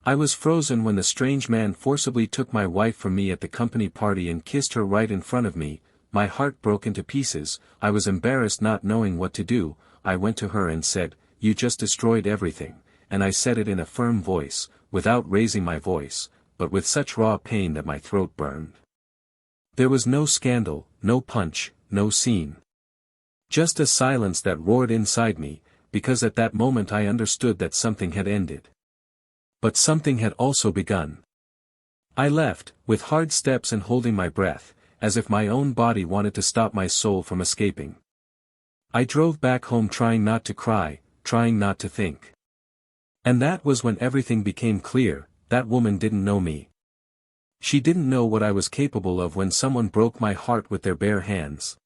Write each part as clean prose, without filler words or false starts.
I was frozen when the strange man forcibly took my wife from me at the company party and kissed her right in front of me. My heart broke into pieces. I was embarrassed, not knowing what to do. I went to her and said, "You just destroyed everything," and I said it in a firm voice, without raising my voice, but with such raw pain that my throat burned. There was no scandal, no punch, no scene. Just a silence that roared inside me, because at that moment I understood that something had ended. But something had also begun. I left, with hard steps and holding my breath, as if my own body wanted to stop my soul from escaping. I drove back home trying not to cry, trying not to think. And that was when everything became clear. That woman didn't know me. She didn't know what I was capable of when someone broke my heart with their bare hands.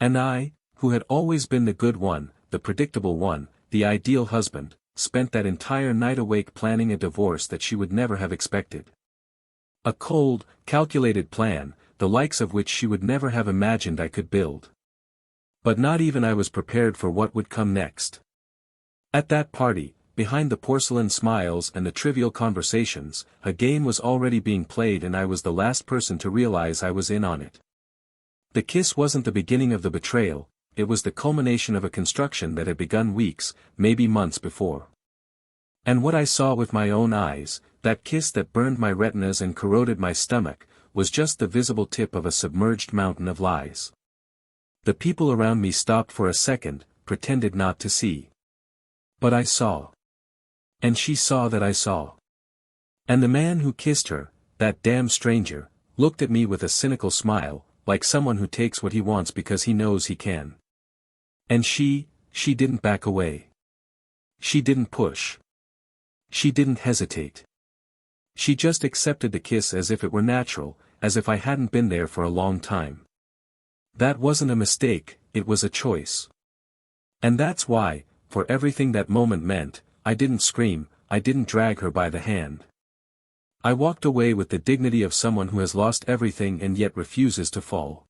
And I, who had always been the good one, the predictable one, the ideal husband, spent that entire night awake planning a divorce that she would never have expected. A cold, calculated plan, the likes of which she would never have imagined I could build. But not even I was prepared for what would come next. At that party, behind the porcelain smiles and the trivial conversations, a game was already being played, and I was the last person to realize I was in on it. The kiss wasn't the beginning of the betrayal, it was the culmination of a construction that had begun weeks, maybe months before. And what I saw with my own eyes, that kiss that burned my retinas and corroded my stomach, was just the visible tip of a submerged mountain of lies. The people around me stopped for a second, pretended not to see. But I saw. And she saw that I saw. And the man who kissed her, that damn stranger, looked at me with a cynical smile, like someone who takes what he wants because he knows he can. And she didn't back away. She didn't push. She didn't hesitate. She just accepted the kiss as if it were natural, as if I hadn't been there for a long time. That wasn't a mistake, it was a choice. And that's why, for everything that moment meant, I didn't scream, I didn't drag her by the hand. I walked away with the dignity of someone who has lost everything and yet refuses to fall.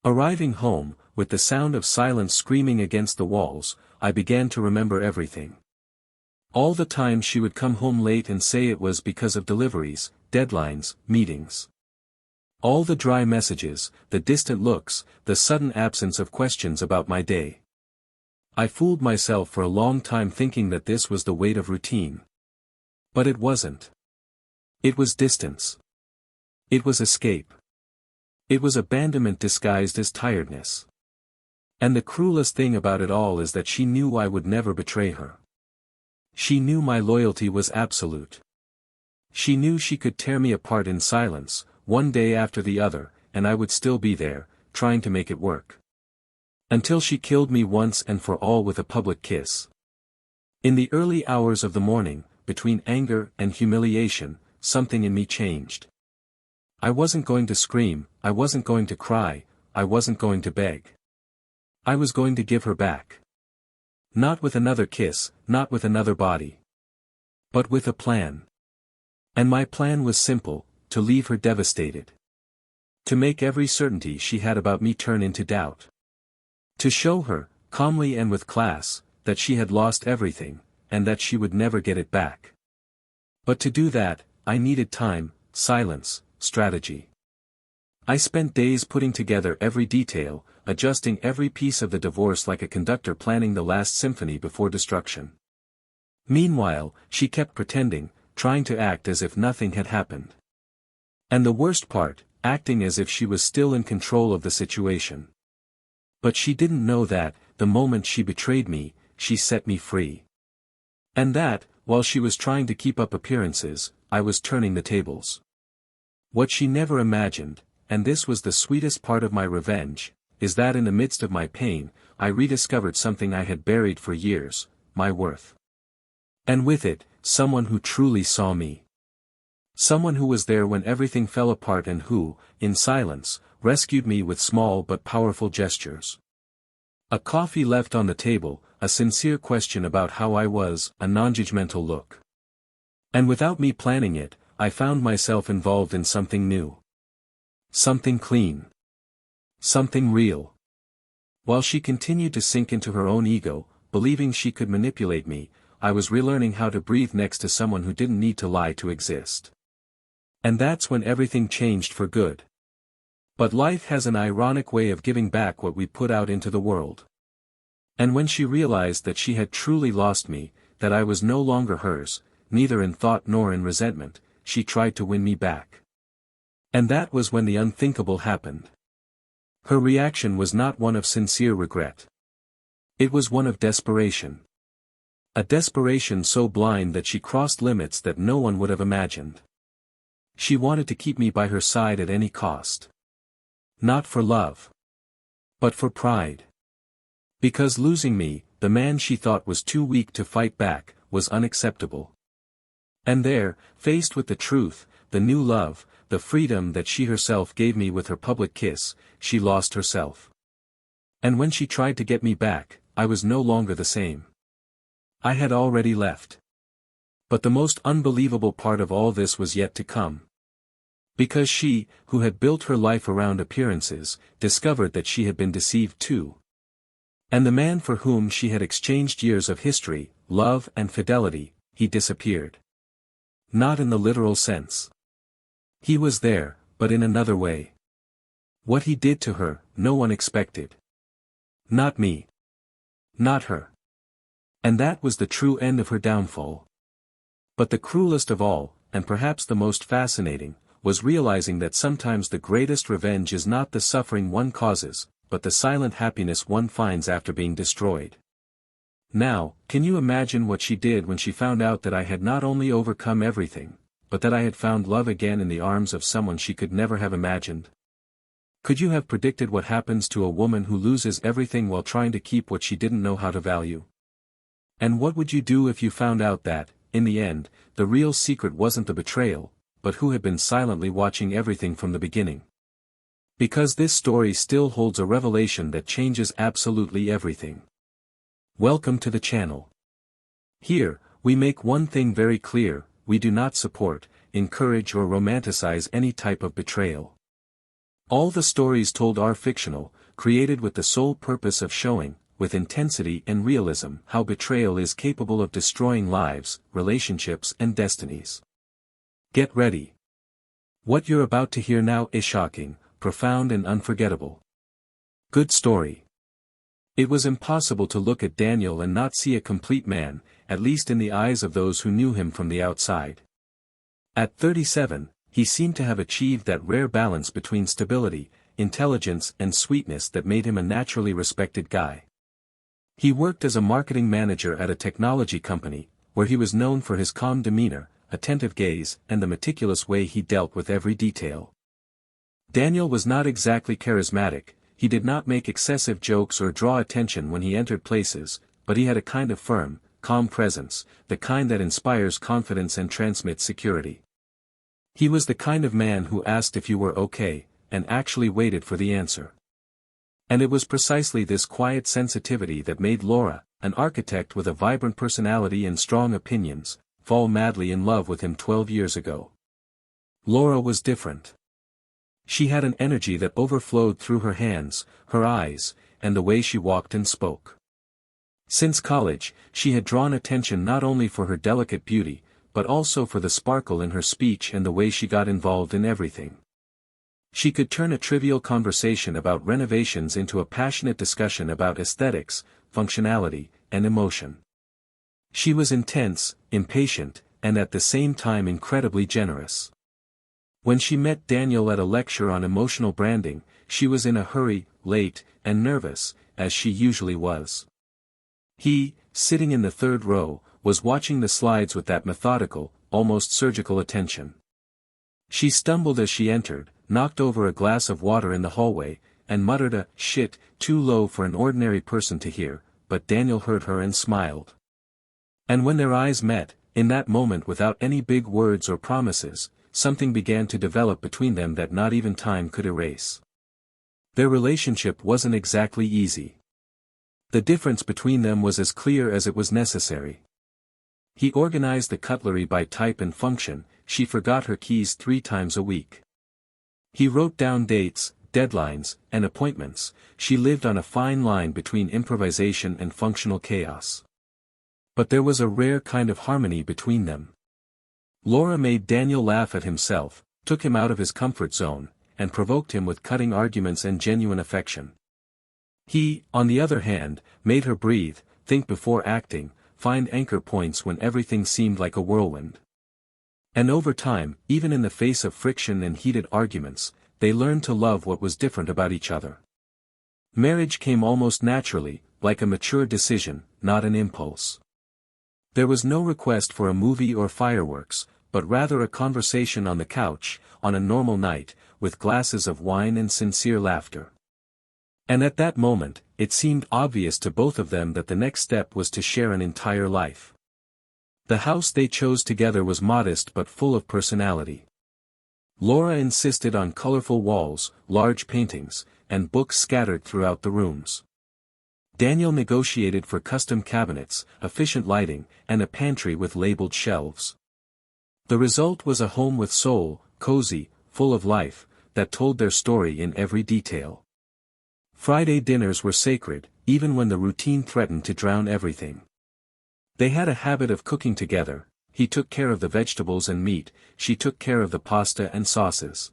Arriving home, with the sound of silence screaming against the walls, I began to remember everything. All the time she would come home late and say it was because of deliveries, deadlines, meetings. All the dry messages, the distant looks, the sudden absence of questions about my day. I fooled myself for a long time thinking that this was the weight of routine. But it wasn't. It was distance. It was escape. It was abandonment disguised as tiredness. And the cruelest thing about it all is that she knew I would never betray her. She knew my loyalty was absolute. She knew she could tear me apart in silence, one day after the other, and I would still be there, trying to make it work. Until she killed me once and for all with a public kiss. In the early hours of the morning, between anger and humiliation, something in me changed. I wasn't going to scream, I wasn't going to cry, I wasn't going to beg. I was going to give her back. Not with another kiss, not with another body. But with a plan. And my plan was simple, to leave her devastated. To make every certainty she had about me turn into doubt. To show her, calmly and with class, that she had lost everything, and that she would never get it back. But to do that, I needed time, silence, strategy. I spent days putting together every detail, adjusting every piece of the divorce like a conductor planning the last symphony before destruction. Meanwhile, she kept pretending, trying to act as if nothing had happened. And the worst part, acting as if she was still in control of the situation. But she didn't know that, the moment she betrayed me, she set me free. And that, while she was trying to keep up appearances, I was turning the tables. What she never imagined, and this was the sweetest part of my revenge, is that in the midst of my pain, I rediscovered something I had buried for years, my worth. And with it, someone who truly saw me. Someone who was there when everything fell apart and who, in silence, rescued me with small but powerful gestures. A coffee left on the table, a sincere question about how I was, a non-judgmental look. And without me planning it, I found myself involved in something new. Something clean. Something real. While she continued to sink into her own ego, believing she could manipulate me, I was relearning how to breathe next to someone who didn't need to lie to exist. And that's when everything changed for good. But life has an ironic way of giving back what we put out into the world. And when she realized that she had truly lost me, that I was no longer hers, neither in thought nor in resentment, she tried to win me back. And that was when the unthinkable happened. Her reaction was not one of sincere regret. It was one of desperation. A desperation so blind that she crossed limits that no one would have imagined. She wanted to keep me by her side at any cost. Not for love. But for pride. Because losing me, the man she thought was too weak to fight back, was unacceptable. And there, faced with the truth, the new love, the freedom that she herself gave me with her public kiss, she lost herself. And when she tried to get me back, I was no longer the same. I had already left. But the most unbelievable part of all this was yet to come. Because she, who had built her life around appearances, discovered that she had been deceived too. And the man for whom she had exchanged years of history, love and fidelity, he disappeared. Not in the literal sense. He was there, but in another way. What he did to her, no one expected. Not me. Not her. And that was the true end of her downfall. But the cruelest of all, and perhaps the most fascinating, was realizing that sometimes the greatest revenge is not the suffering one causes, but the silent happiness one finds after being destroyed. Now, can you imagine what she did when she found out that I had not only overcome everything, but that I had found love again in the arms of someone she could never have imagined? Could you have predicted what happens to a woman who loses everything while trying to keep what she didn't know how to value? And what would you do if you found out that, in the end, the real secret wasn't the betrayal, but who had been silently watching everything from the beginning? Because this story still holds a revelation that changes absolutely everything. Welcome to the channel. Here, we make one thing very clear: we do not support, encourage or romanticize any type of betrayal. All the stories told are fictional, created with the sole purpose of showing, with intensity and realism, how betrayal is capable of destroying lives, relationships and destinies. Get ready. What you're about to hear now is shocking, profound and unforgettable. Good story. It was impossible to look at Daniel and not see a complete man, at least in the eyes of those who knew him from the outside. At 37, he seemed to have achieved that rare balance between stability, intelligence and sweetness that made him a naturally respected guy. He worked as a marketing manager at a technology company, where he was known for his calm demeanor, attentive gaze and the meticulous way he dealt with every detail. Daniel was not exactly charismatic, he did not make excessive jokes or draw attention when he entered places, but he had a kind of firm, calm presence, the kind that inspires confidence and transmits security. He was the kind of man who asked if you were okay, and actually waited for the answer. And it was precisely this quiet sensitivity that made Laura, an architect with a vibrant personality and strong opinions, fall madly in love with him 12 years ago. Laura was different. She had an energy that overflowed through her hands, her eyes, and the way she walked and spoke. Since college, she had drawn attention not only for her delicate beauty, but also for the sparkle in her speech and the way she got involved in everything. She could turn a trivial conversation about renovations into a passionate discussion about aesthetics, functionality, and emotion. She was intense, impatient, and at the same time incredibly generous. When she met Daniel at a lecture on emotional branding, she was in a hurry, late, and nervous, as she usually was. He, sitting in the third row, was watching the slides with that methodical, almost surgical attention. She stumbled as she entered, knocked over a glass of water in the hallway, and muttered a "shit," too low for an ordinary person to hear, but Daniel heard her and smiled. And when their eyes met, in that moment without any big words or promises, something began to develop between them that not even time could erase. Their relationship wasn't exactly easy. The difference between them was as clear as it was necessary. He organized the cutlery by type and function, she forgot her keys 3 times a week. He wrote down dates, deadlines, and appointments, she lived on a fine line between improvisation and functional chaos. But there was a rare kind of harmony between them. Laura made Daniel laugh at himself, took him out of his comfort zone, and provoked him with cutting arguments and genuine affection. He, on the other hand, made her breathe, think before acting, find anchor points when everything seemed like a whirlwind. And over time, even in the face of friction and heated arguments, they learned to love what was different about each other. Marriage came almost naturally, like a mature decision, not an impulse. There was no request for a movie or fireworks, but rather a conversation on the couch, on a normal night, with glasses of wine and sincere laughter. And at that moment, it seemed obvious to both of them that the next step was to share an entire life. The house they chose together was modest but full of personality. Laura insisted on colorful walls, large paintings, and books scattered throughout the rooms. Daniel negotiated for custom cabinets, efficient lighting, and a pantry with labeled shelves. The result was a home with soul, cozy, full of life, that told their story in every detail. Friday dinners were sacred, even when the routine threatened to drown everything. They had a habit of cooking together. He took care of the vegetables and meat, she took care of the pasta and sauces.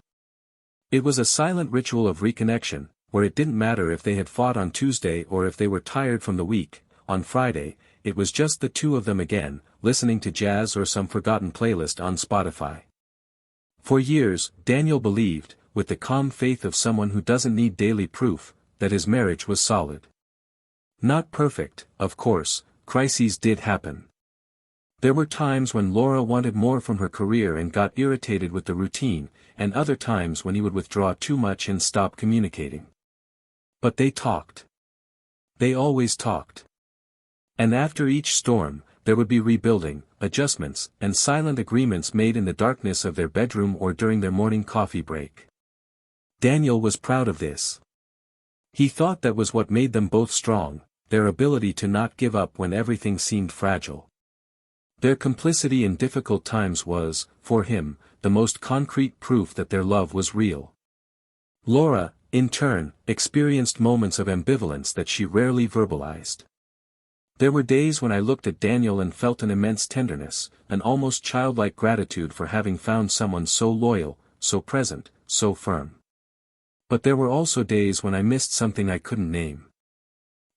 It was a silent ritual of reconnection, where it didn't matter if they had fought on Tuesday or if they were tired from the week. On Friday, it was just the two of them again, listening to jazz or some forgotten playlist on Spotify. For years, Daniel believed, with the calm faith of someone who doesn't need daily proof, that his marriage was solid. Not perfect, of course, crises did happen. There were times when Laura wanted more from her career and got irritated with the routine, and other times when he would withdraw too much and stop communicating. But they talked. They always talked. And after each storm, there would be rebuilding, adjustments, and silent agreements made in the darkness of their bedroom or during their morning coffee break. Daniel was proud of this. He thought that was what made them both strong, their ability to not give up when everything seemed fragile. Their complicity in difficult times was, for him, the most concrete proof that their love was real. Laura, in turn, experienced moments of ambivalence that she rarely verbalized. There were days when I looked at Daniel and felt an immense tenderness, an almost childlike gratitude for having found someone so loyal, so present, so firm. But there were also days when I missed something I couldn't name.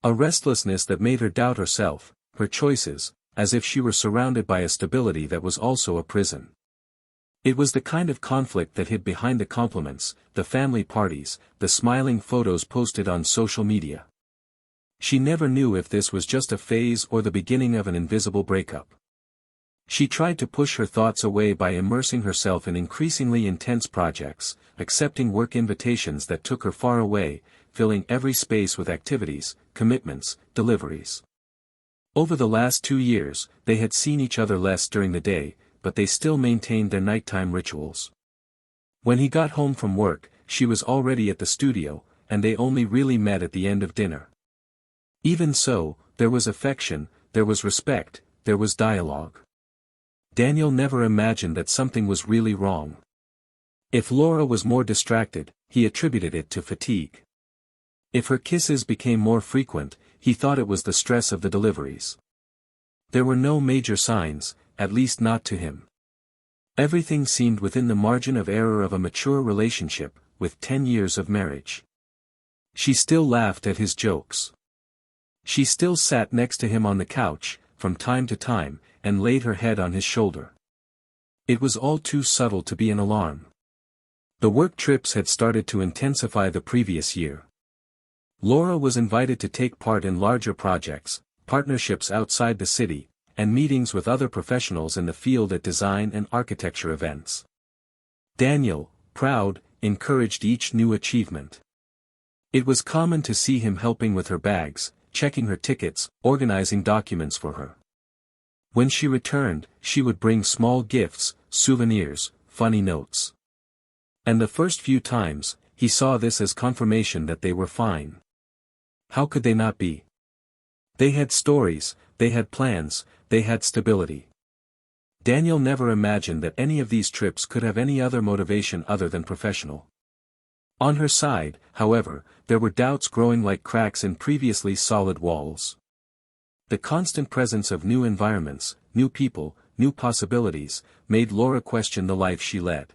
A restlessness that made her doubt herself, her choices, as if she were surrounded by a stability that was also a prison. It was the kind of conflict that hid behind the compliments, the family parties, the smiling photos posted on social media. She never knew if this was just a phase or the beginning of an invisible breakup. She tried to push her thoughts away by immersing herself in increasingly intense projects, accepting work invitations that took her far away, filling every space with activities, commitments, deliveries. Over the last 2 years, they had seen each other less during the day, but they still maintained their nighttime rituals. When he got home from work, she was already at the studio, and they only really met at the end of dinner. Even so, there was affection, there was respect, there was dialogue. Daniel never imagined that something was really wrong. If Laura was more distracted, he attributed it to fatigue. If her kisses became more frequent, he thought it was the stress of the deliveries. There were no major signs, at least not to him. Everything seemed within the margin of error of a mature relationship, with 10 years of marriage. She still laughed at his jokes. She still sat next to him on the couch, from time to time, and laid her head on his shoulder. It was all too subtle to be an alarm. The work trips had started to intensify the previous year. Laura was invited to take part in larger projects, partnerships outside the city, and meetings with other professionals in the field at design and architecture events. Daniel, proud, encouraged each new achievement. It was common to see him helping with her bags, checking her tickets, organizing documents for her. When she returned, she would bring small gifts, souvenirs, funny notes. And the first few times, he saw this as confirmation that they were fine. How could they not be? They had stories, they had plans, they had stability. Daniel never imagined that any of these trips could have any other motivation other than professional. On her side, however, there were doubts growing like cracks in previously solid walls. The constant presence of new environments, new people, new possibilities, made Laura question the life she led.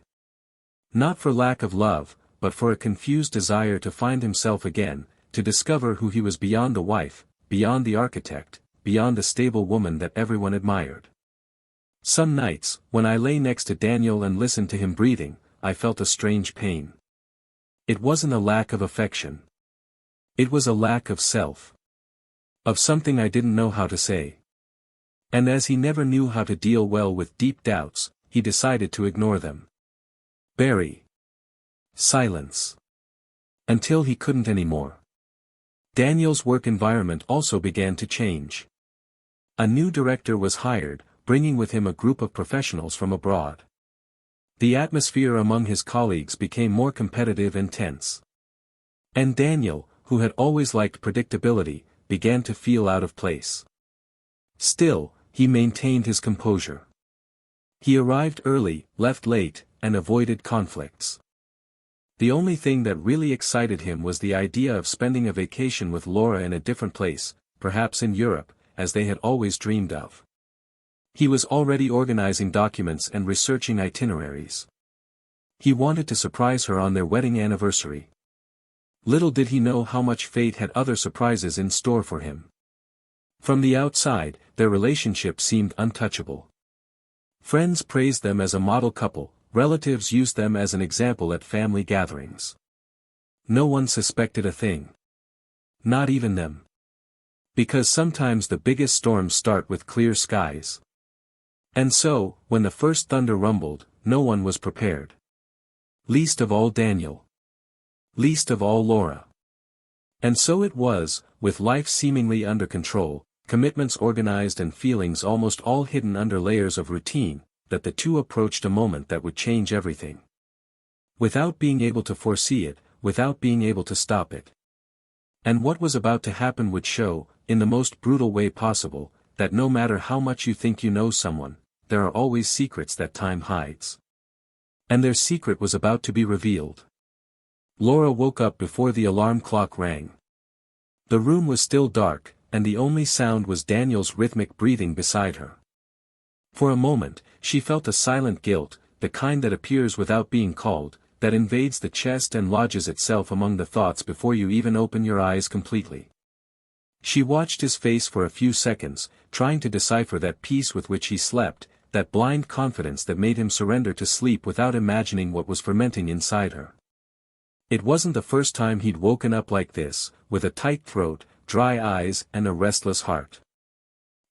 Not for lack of love, but for a confused desire to find himself again, to discover who he was beyond the wife, beyond the architect, beyond the stable woman that everyone admired. Some nights, when I lay next to Daniel and listened to him breathing, I felt a strange pain. It wasn't a lack of affection. It was a lack of self. Of something I didn't know how to say. And as he never knew how to deal well with deep doubts, he decided to ignore them. Bury. Silence. Until he couldn't anymore. Daniel's work environment also began to change. A new director was hired, bringing with him a group of professionals from abroad. The atmosphere among his colleagues became more competitive and tense. And Daniel, who had always liked predictability, began to feel out of place. Still, he maintained his composure. He arrived early, left late, and avoided conflicts. The only thing that really excited him was the idea of spending a vacation with Laura in a different place, perhaps in Europe, as they had always dreamed of. He was already organizing documents and researching itineraries. He wanted to surprise her on their wedding anniversary. Little did he know how much fate had other surprises in store for him. From the outside, their relationship seemed untouchable. Friends praised them as a model couple, relatives used them as an example at family gatherings. No one suspected a thing. Not even them. Because sometimes the biggest storms start with clear skies. And so, when the first thunder rumbled, no one was prepared. Least of all Daniel. Least of all Laura. And so it was, with life seemingly under control, commitments organized and feelings almost all hidden under layers of routine, that the two approached a moment that would change everything. Without being able to foresee it, without being able to stop it. And what was about to happen would show, in the most brutal way possible, that no matter how much you think you know someone, there are always secrets that time hides. And their secret was about to be revealed. Laura woke up before the alarm clock rang. The room was still dark, and the only sound was Daniel's rhythmic breathing beside her. For a moment, she felt a silent guilt, the kind that appears without being called, that invades the chest and lodges itself among the thoughts before you even open your eyes completely. She watched his face for a few seconds, trying to decipher that peace with which he slept, that blind confidence that made him surrender to sleep without imagining what was fermenting inside her. It wasn't the first time he'd woken up like this, with a tight throat, dry eyes and a restless heart.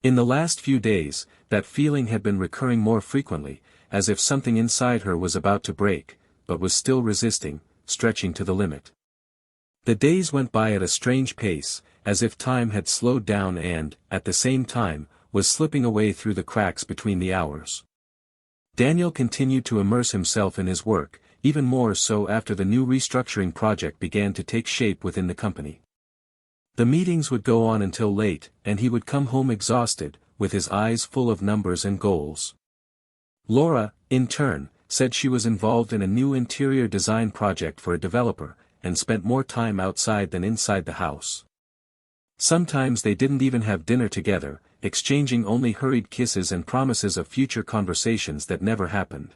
In the last few days, that feeling had been recurring more frequently, as if something inside her was about to break, but was still resisting, stretching to the limit. The days went by at a strange pace, as if time had slowed down and, at the same time, was slipping away through the cracks between the hours. Daniel continued to immerse himself in his work, even more so after the new restructuring project began to take shape within the company. The meetings would go on until late, and he would come home exhausted, with his eyes full of numbers and goals. Laura, in turn, said she was involved in a new interior design project for a developer, and spent more time outside than inside the house. Sometimes they didn't even have dinner together, exchanging only hurried kisses and promises of future conversations that never happened.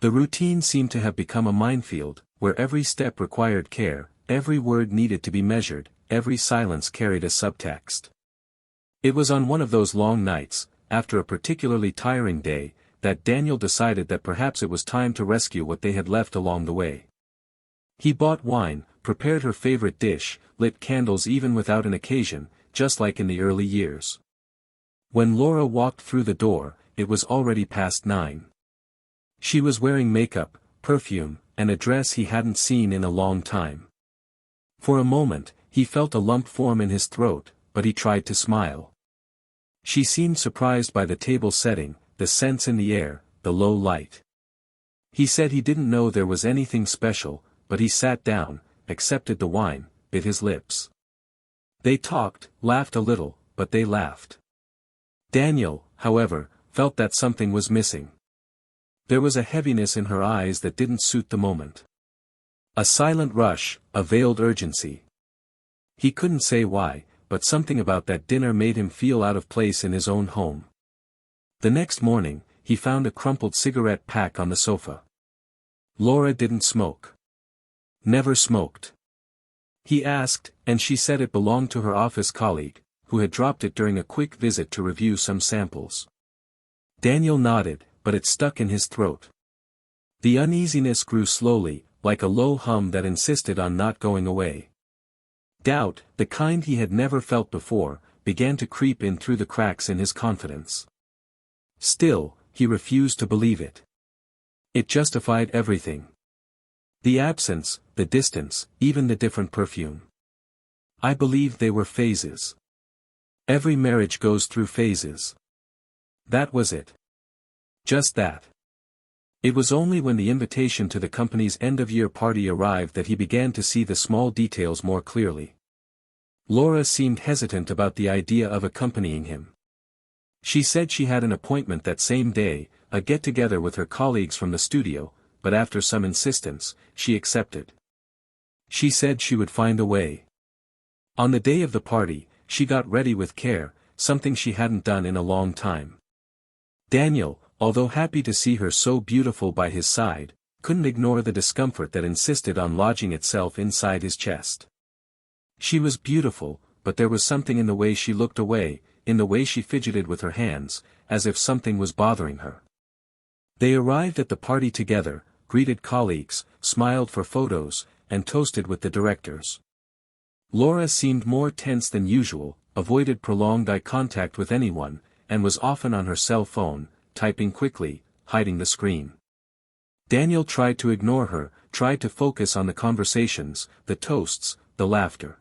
The routine seemed to have become a minefield, where every step required care, every word needed to be measured, every silence carried a subtext. It was on one of those long nights, after a particularly tiring day, that Daniel decided that perhaps it was time to rescue what they had left along the way. He bought wine, prepared her favorite dish, lit candles even without an occasion, just like in the early years. When Laura walked through the door, it was already past 9. She was wearing makeup, perfume, and a dress he hadn't seen in a long time. For a moment, he felt a lump form in his throat, but he tried to smile. She seemed surprised by the table setting, the scents in the air, the low light. He said he didn't know there was anything special, but he sat down, accepted the wine, bit his lips. They talked, laughed a little, but they laughed. Daniel, however, felt that something was missing. There was a heaviness in her eyes that didn't suit the moment. A silent rush, a veiled urgency. He couldn't say why, but something about that dinner made him feel out of place in his own home. The next morning, he found a crumpled cigarette pack on the sofa. Laura didn't smoke. Never smoked. He asked, and she said it belonged to her office colleague, who had dropped it during a quick visit to review some samples. Daniel nodded, but it stuck in his throat. The uneasiness grew slowly, like a low hum that insisted on not going away. Doubt, the kind he had never felt before, began to creep in through the cracks in his confidence. Still, he refused to believe it. It justified everything. The absence, the distance, even the different perfume. I believed they were phases. Every marriage goes through phases. That was it. Just that. It was only when the invitation to the company's end-of-year party arrived that he began to see the small details more clearly. Laura seemed hesitant about the idea of accompanying him. She said she had an appointment that same day, a get-together with her colleagues from the studio, but after some insistence, she accepted. She said she would find a way. On the day of the party, she got ready with care, something she hadn't done in a long time. Daniel, although happy to see her so beautiful by his side, couldn't ignore the discomfort that insisted on lodging itself inside his chest. She was beautiful, but there was something in the way she looked away, in the way she fidgeted with her hands, as if something was bothering her. They arrived at the party together, greeted colleagues, smiled for photos, and toasted with the directors. Laura seemed more tense than usual, avoided prolonged eye contact with anyone, and was often on her cell phone, typing quickly, hiding the screen. Daniel tried to ignore her, tried to focus on the conversations, the toasts, the laughter.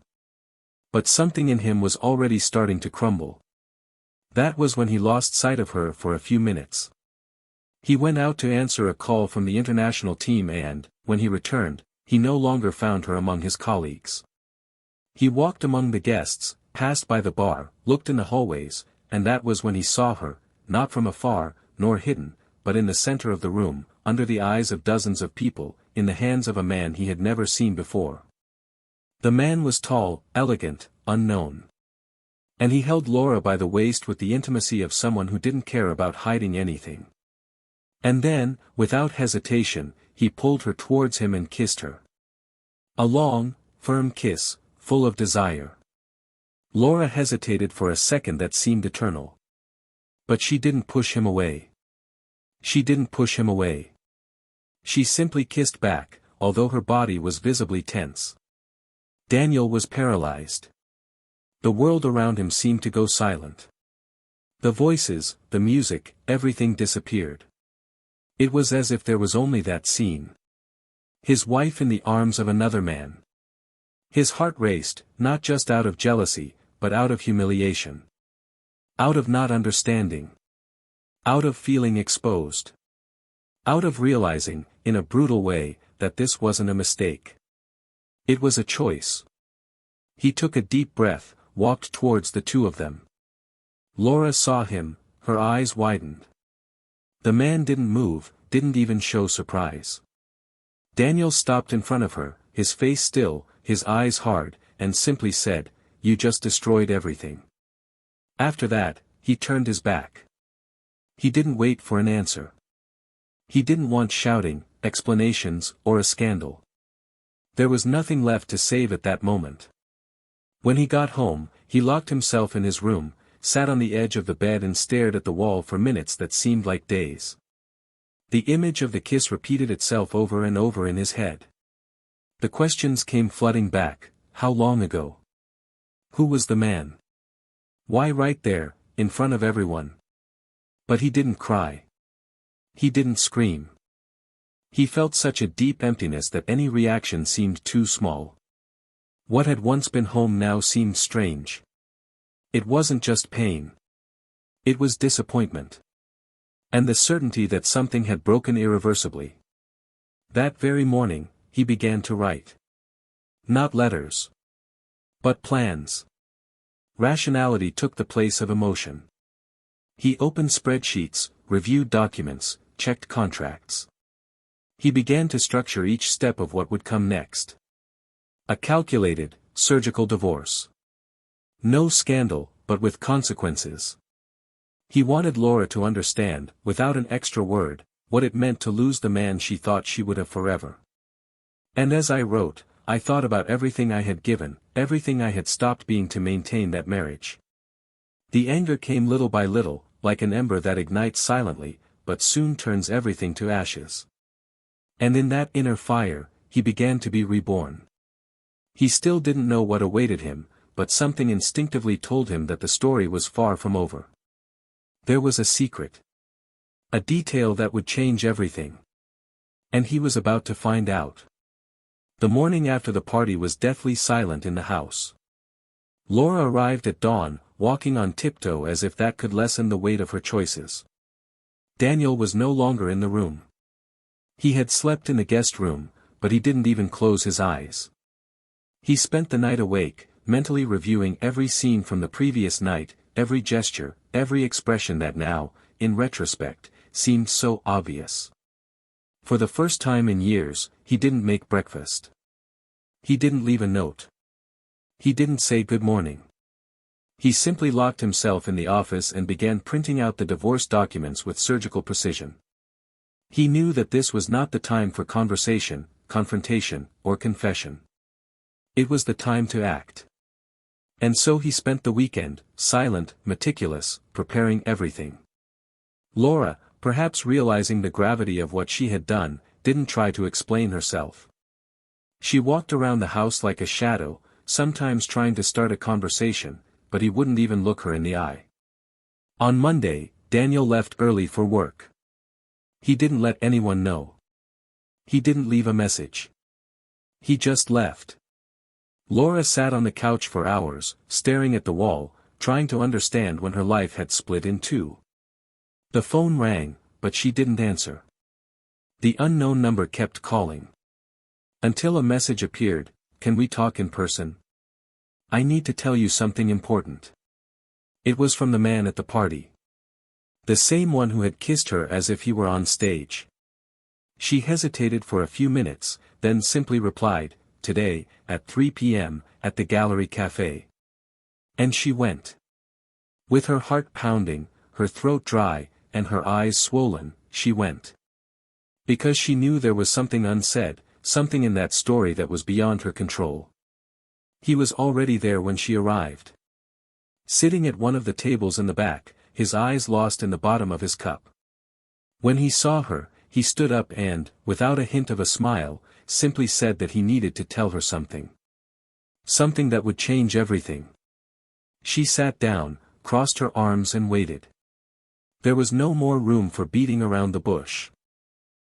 But something in him was already starting to crumble. That was when he lost sight of her for a few minutes. He went out to answer a call from the international team and, when he returned, he no longer found her among his colleagues. He walked among the guests, passed by the bar, looked in the hallways, and that was when he saw her, not from afar, nor hidden, but in the center of the room, under the eyes of dozens of people, in the hands of a man he had never seen before. The man was tall, elegant, unknown. And he held Laura by the waist with the intimacy of someone who didn't care about hiding anything. And then, without hesitation, he pulled her towards him and kissed her. A long, firm kiss, full of desire. Laura hesitated for a second that seemed eternal. But she didn't push him away. She didn't push him away. She simply kissed back, although her body was visibly tense. Daniel was paralyzed. The world around him seemed to go silent. The voices, the music, everything disappeared. It was as if there was only that scene. His wife in the arms of another man. His heart raced, not just out of jealousy, but out of humiliation. Out of not understanding. Out of feeling exposed. Out of realizing, in a brutal way, that this wasn't a mistake. It was a choice. He took a deep breath, walked towards the two of them. Laura saw him, her eyes widened. The man didn't move, didn't even show surprise. Daniel stopped in front of her, his face still, his eyes hard, and simply said, "You just destroyed everything." After that, he turned his back. He didn't wait for an answer. He didn't want shouting, explanations, or a scandal. There was nothing left to save at that moment. When he got home, he locked himself in his room, sat on the edge of the bed and stared at the wall for minutes that seemed like days. The image of the kiss repeated itself over and over in his head. The questions came flooding back. How long ago? Who was the man? Why right there, in front of everyone? But he didn't cry. He didn't scream. He felt such a deep emptiness that any reaction seemed too small. What had once been home now seemed strange. It wasn't just pain. It was disappointment. And the certainty that something had broken irreversibly. That very morning, he began to write. Not letters. But plans. Rationality took the place of emotion. He opened spreadsheets, reviewed documents, checked contracts. He began to structure each step of what would come next. A calculated, surgical divorce. No scandal, but with consequences. He wanted Laura to understand, without an extra word, what it meant to lose the man she thought she would have forever. And as I wrote, I thought about everything I had given, everything I had stopped being to maintain that marriage. The anger came little by little, like an ember that ignites silently, but soon turns everything to ashes. And in that inner fire, he began to be reborn. He still didn't know what awaited him, but something instinctively told him that the story was far from over. There was a secret. A detail that would change everything. And he was about to find out. The morning after the party was deathly silent in the house. Laura arrived at dawn, walking on tiptoe as if that could lessen the weight of her choices. Daniel was no longer in the room. He had slept in the guest room, but he didn't even close his eyes. He spent the night awake, mentally reviewing every scene from the previous night, every gesture, every expression that now, in retrospect, seemed so obvious. For the first time in years, he didn't make breakfast. He didn't leave a note. He didn't say good morning. He simply locked himself in the office and began printing out the divorce documents with surgical precision. He knew that this was not the time for conversation, confrontation, or confession. It was the time to act. And so he spent the weekend, silent, meticulous, preparing everything. Laura, perhaps realizing the gravity of what she had done, didn't try to explain herself. She walked around the house like a shadow, sometimes trying to start a conversation, but he wouldn't even look her in the eye. On Monday, Daniel left early for work. He didn't let anyone know. He didn't leave a message. He just left. Laura sat on the couch for hours, staring at the wall, trying to understand when her life had split in two. The phone rang, but she didn't answer. The unknown number kept calling. Until a message appeared, "Can we talk in person? I need to tell you something important." It was from the man at the party. The same one who had kissed her as if he were on stage. She hesitated for a few minutes, then simply replied, "Today, at 3 p.m., at the Gallery Café." And she went. With her heart pounding, her throat dry, and her eyes swollen, she went. Because she knew there was something unsaid, something in that story that was beyond her control. He was already there when she arrived. Sitting at one of the tables in the back, his eyes lost in the bottom of his cup. When he saw her, he stood up and, without a hint of a smile, simply said that he needed to tell her something. Something that would change everything. She sat down, crossed her arms and waited. There was no more room for beating around the bush.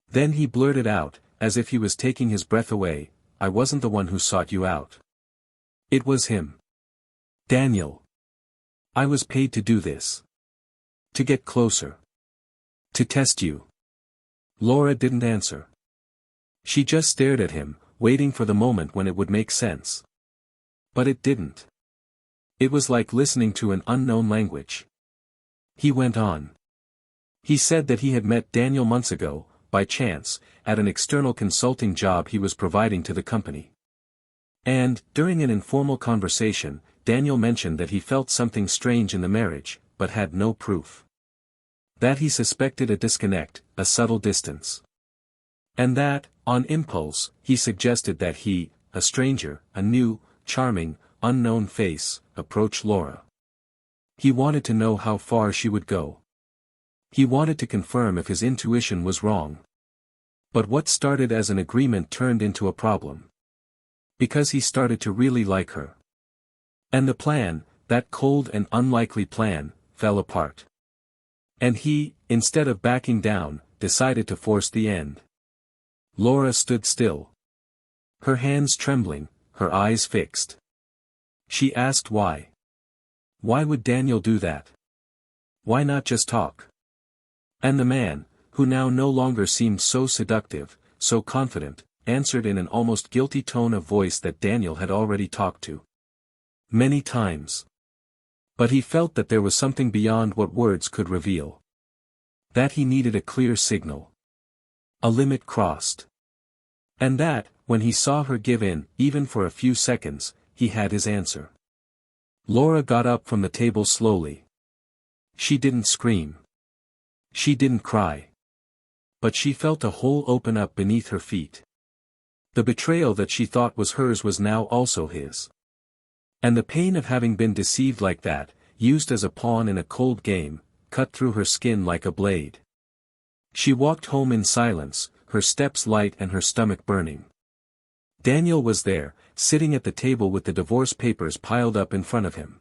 Then he blurted out, as if he was taking his breath away, "I wasn't the one who sought you out. It was him. Daniel. I was paid to do this. To get closer. To test you." Laura didn't answer. She just stared at him, waiting for the moment when it would make sense. But it didn't. It was like listening to an unknown language. He went on. He said that he had met Daniel months ago, by chance, at an external consulting job he was providing to the company. And, during an informal conversation, Daniel mentioned that he felt something strange in the marriage, but had no proof. That he suspected a disconnect, a subtle distance. And that, on impulse, he suggested that he, a stranger, a new, charming, unknown face, approach Laura. He wanted to know how far she would go. He wanted to confirm if his intuition was wrong. But what started as an agreement turned into a problem. Because he started to really like her. And the plan, that cold and unlikely plan, fell apart. And he, instead of backing down, decided to force the end. Laura stood still. Her hands trembling, her eyes fixed. She asked why. Why would Daniel do that? Why not just talk? And the man, who now no longer seemed so seductive, so confident, answered in an almost guilty tone of voice that Daniel had already talked to. Many times. But he felt that there was something beyond what words could reveal. That he needed a clear signal. A limit crossed. And that, when he saw her give in, even for a few seconds, he had his answer. Laura got up from the table slowly. She didn't scream. She didn't cry. But she felt a hole open up beneath her feet. The betrayal that she thought was hers was now also his. And the pain of having been deceived like that, used as a pawn in a cold game, cut through her skin like a blade. She walked home in silence, her steps light and her stomach burning. Daniel was there, sitting at the table with the divorce papers piled up in front of him.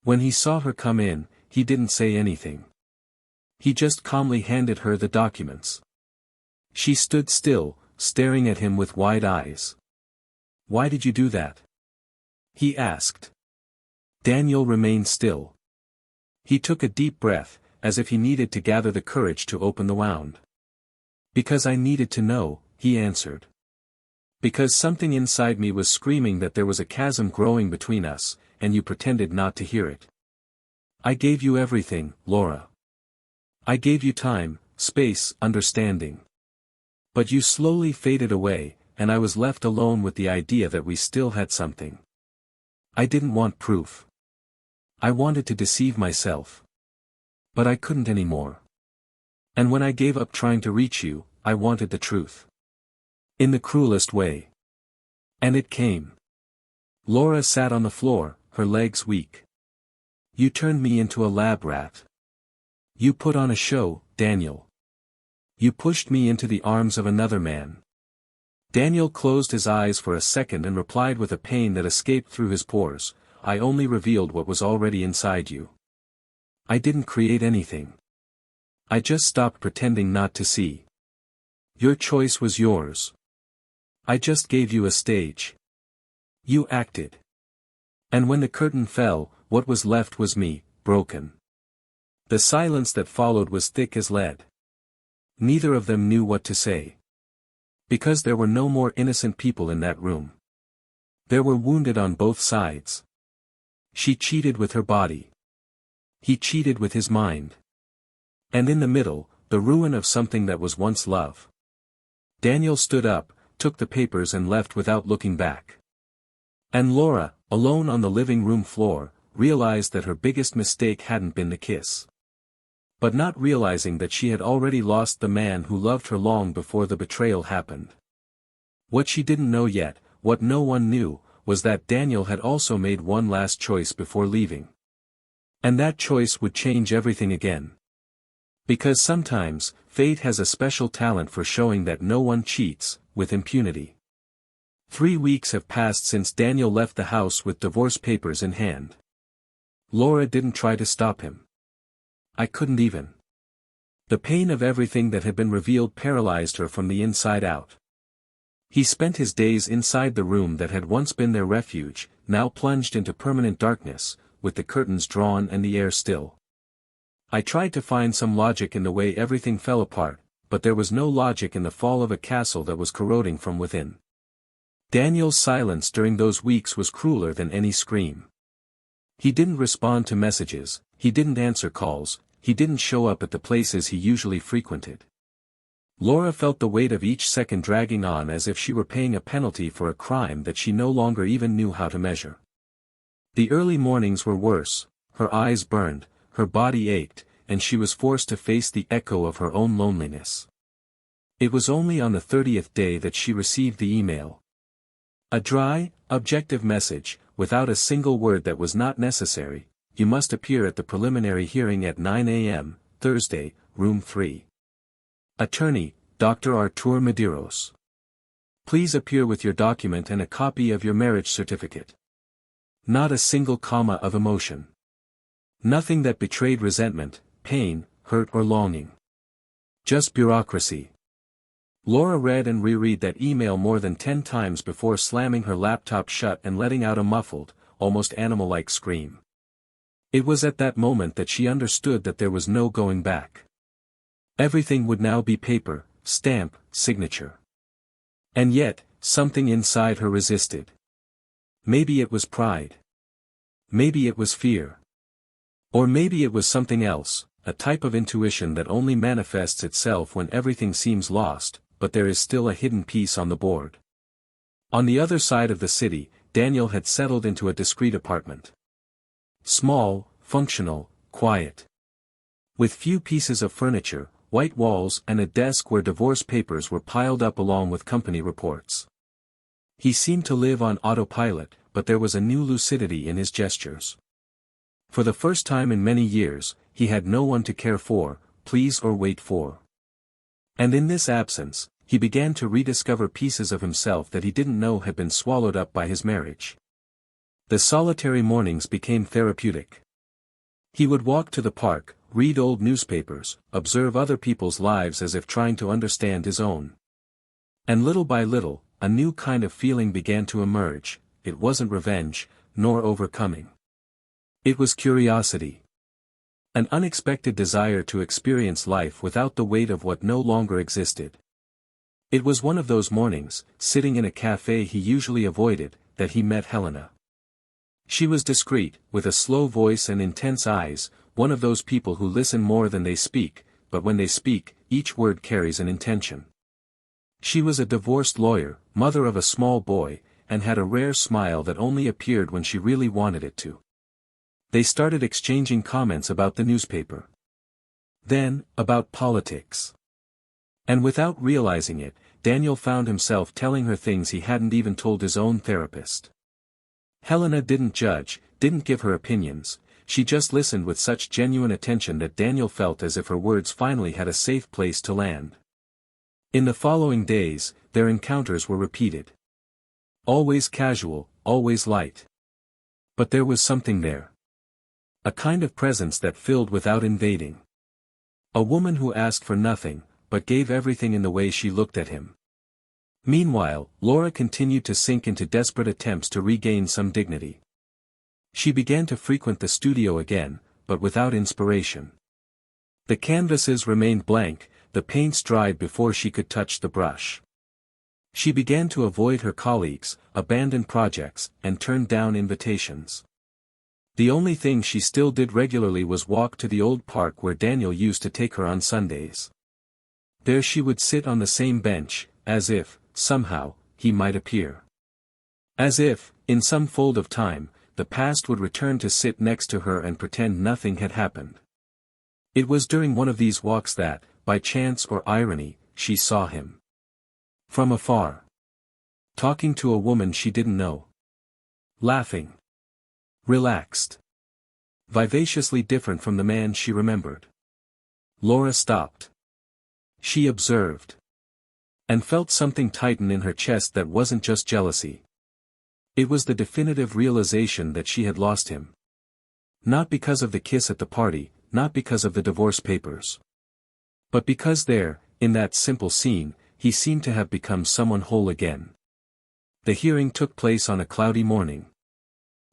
When he saw her come in, he didn't say anything. He just calmly handed her the documents. She stood still, staring at him with wide eyes. "Why did you do that?" he asked. Daniel remained still. He took a deep breath, as if he needed to gather the courage to open the wound. "Because I needed to know," he answered. "Because something inside me was screaming that there was a chasm growing between us, and you pretended not to hear it. I gave you everything, Laura. I gave you time, space, understanding. But you slowly faded away, and I was left alone with the idea that we still had something. I didn't want proof. I wanted to deceive myself. But I couldn't anymore. And when I gave up trying to reach you, I wanted the truth. In the cruelest way. And it came." Laura sat on the floor, her legs weak. "You turned me into a lab rat. You put on a show, Daniel. You pushed me into the arms of another man." Daniel closed his eyes for a second and replied with a pain that escaped through his pores, "I only revealed what was already inside you. I didn't create anything. I just stopped pretending not to see. Your choice was yours. I just gave you a stage. You acted. And when the curtain fell, what was left was me, broken." The silence that followed was thick as lead. Neither of them knew what to say. Because there were no more innocent people in that room. There were wounded on both sides. She cheated with her body. He cheated with his mind. And in the middle, the ruin of something that was once love. Daniel stood up, took the papers and left without looking back. And Laura, alone on the living room floor, realized that her biggest mistake hadn't been the kiss. But not realizing that she had already lost the man who loved her long before the betrayal happened. What she didn't know yet, what no one knew, was that Daniel had also made one last choice before leaving. And that choice would change everything again. Because sometimes, fate has a special talent for showing that no one cheats, with impunity. 3 weeks have passed since Daniel left the house with divorce papers in hand. Laura didn't try to stop him. I couldn't even. The pain of everything that had been revealed paralyzed her from the inside out. He spent his days inside the room that had once been their refuge, now plunged into permanent darkness, with the curtains drawn and the air still. I tried to find some logic in the way everything fell apart, but there was no logic in the fall of a castle that was corroding from within. Daniel's silence during those weeks was crueler than any scream. He didn't respond to messages, he didn't answer calls, he didn't show up at the places he usually frequented. Laura felt the weight of each second dragging on as if she were paying a penalty for a crime that she no longer even knew how to measure. The early mornings were worse, her eyes burned, her body ached, and she was forced to face the echo of her own loneliness. It was only on the 30th day that she received the email. A dry, objective message, without a single word that was not necessary. You must appear at the preliminary hearing at 9 a.m., Thursday, room 3. Attorney, Dr. Artur Medeiros. Please appear with your document and a copy of your marriage certificate. Not a single comma of emotion. Nothing that betrayed resentment, pain, hurt or longing. Just bureaucracy. Laura read and reread that email more than 10 times before slamming her laptop shut and letting out a muffled, almost animal-like scream. It was at that moment that she understood that there was no going back. Everything would now be paper, stamp, signature. And yet, something inside her resisted. Maybe it was pride. Maybe it was fear. Or maybe it was something else, a type of intuition that only manifests itself when everything seems lost, but there is still a hidden piece on the board. On the other side of the city, Daniel had settled into a discreet apartment. Small, functional, quiet. With few pieces of furniture, white walls and a desk where divorce papers were piled up along with company reports. He seemed to live on autopilot, but there was a new lucidity in his gestures. For the first time in many years, he had no one to care for, please or wait for. And in this absence, he began to rediscover pieces of himself that he didn't know had been swallowed up by his marriage. The solitary mornings became therapeutic. He would walk to the park, read old newspapers, observe other people's lives as if trying to understand his own. And little by little, a new kind of feeling began to emerge. It wasn't revenge, nor overcoming. It was curiosity. An unexpected desire to experience life without the weight of what no longer existed. It was one of those mornings, sitting in a cafe he usually avoided, that he met Helena. She was discreet, with a slow voice and intense eyes, one of those people who listen more than they speak, but when they speak, each word carries an intention. She was a divorced lawyer, mother of a small boy, and had a rare smile that only appeared when she really wanted it to. They started exchanging comments about the newspaper. Then, about politics. And without realizing it, Daniel found himself telling her things he hadn't even told his own therapist. Helena didn't judge, didn't give her opinions, she just listened with such genuine attention that Daniel felt as if her words finally had a safe place to land. In the following days, their encounters were repeated. Always casual, always light. But there was something there. A kind of presence that filled without invading. A woman who asked for nothing, but gave everything in the way she looked at him. Meanwhile, Laura continued to sink into desperate attempts to regain some dignity. She began to frequent the studio again, but without inspiration. The canvases remained blank, the paints dried before she could touch the brush. She began to avoid her colleagues, abandon projects, and turn down invitations. The only thing she still did regularly was walk to the old park where Daniel used to take her on Sundays. There she would sit on the same bench, as if, somehow, he might appear. As if, in some fold of time, the past would return to sit next to her and pretend nothing had happened. It was during one of these walks that, by chance or irony, she saw him. From afar. Talking to a woman she didn't know. Laughing. Relaxed. Vivaciously different from the man she remembered. Laura stopped. She observed. And felt something tighten in her chest that wasn't just jealousy. It was the definitive realization that she had lost him. Not because of the kiss at the party, not because of the divorce papers. But because there, in that simple scene, he seemed to have become someone whole again. The hearing took place on a cloudy morning.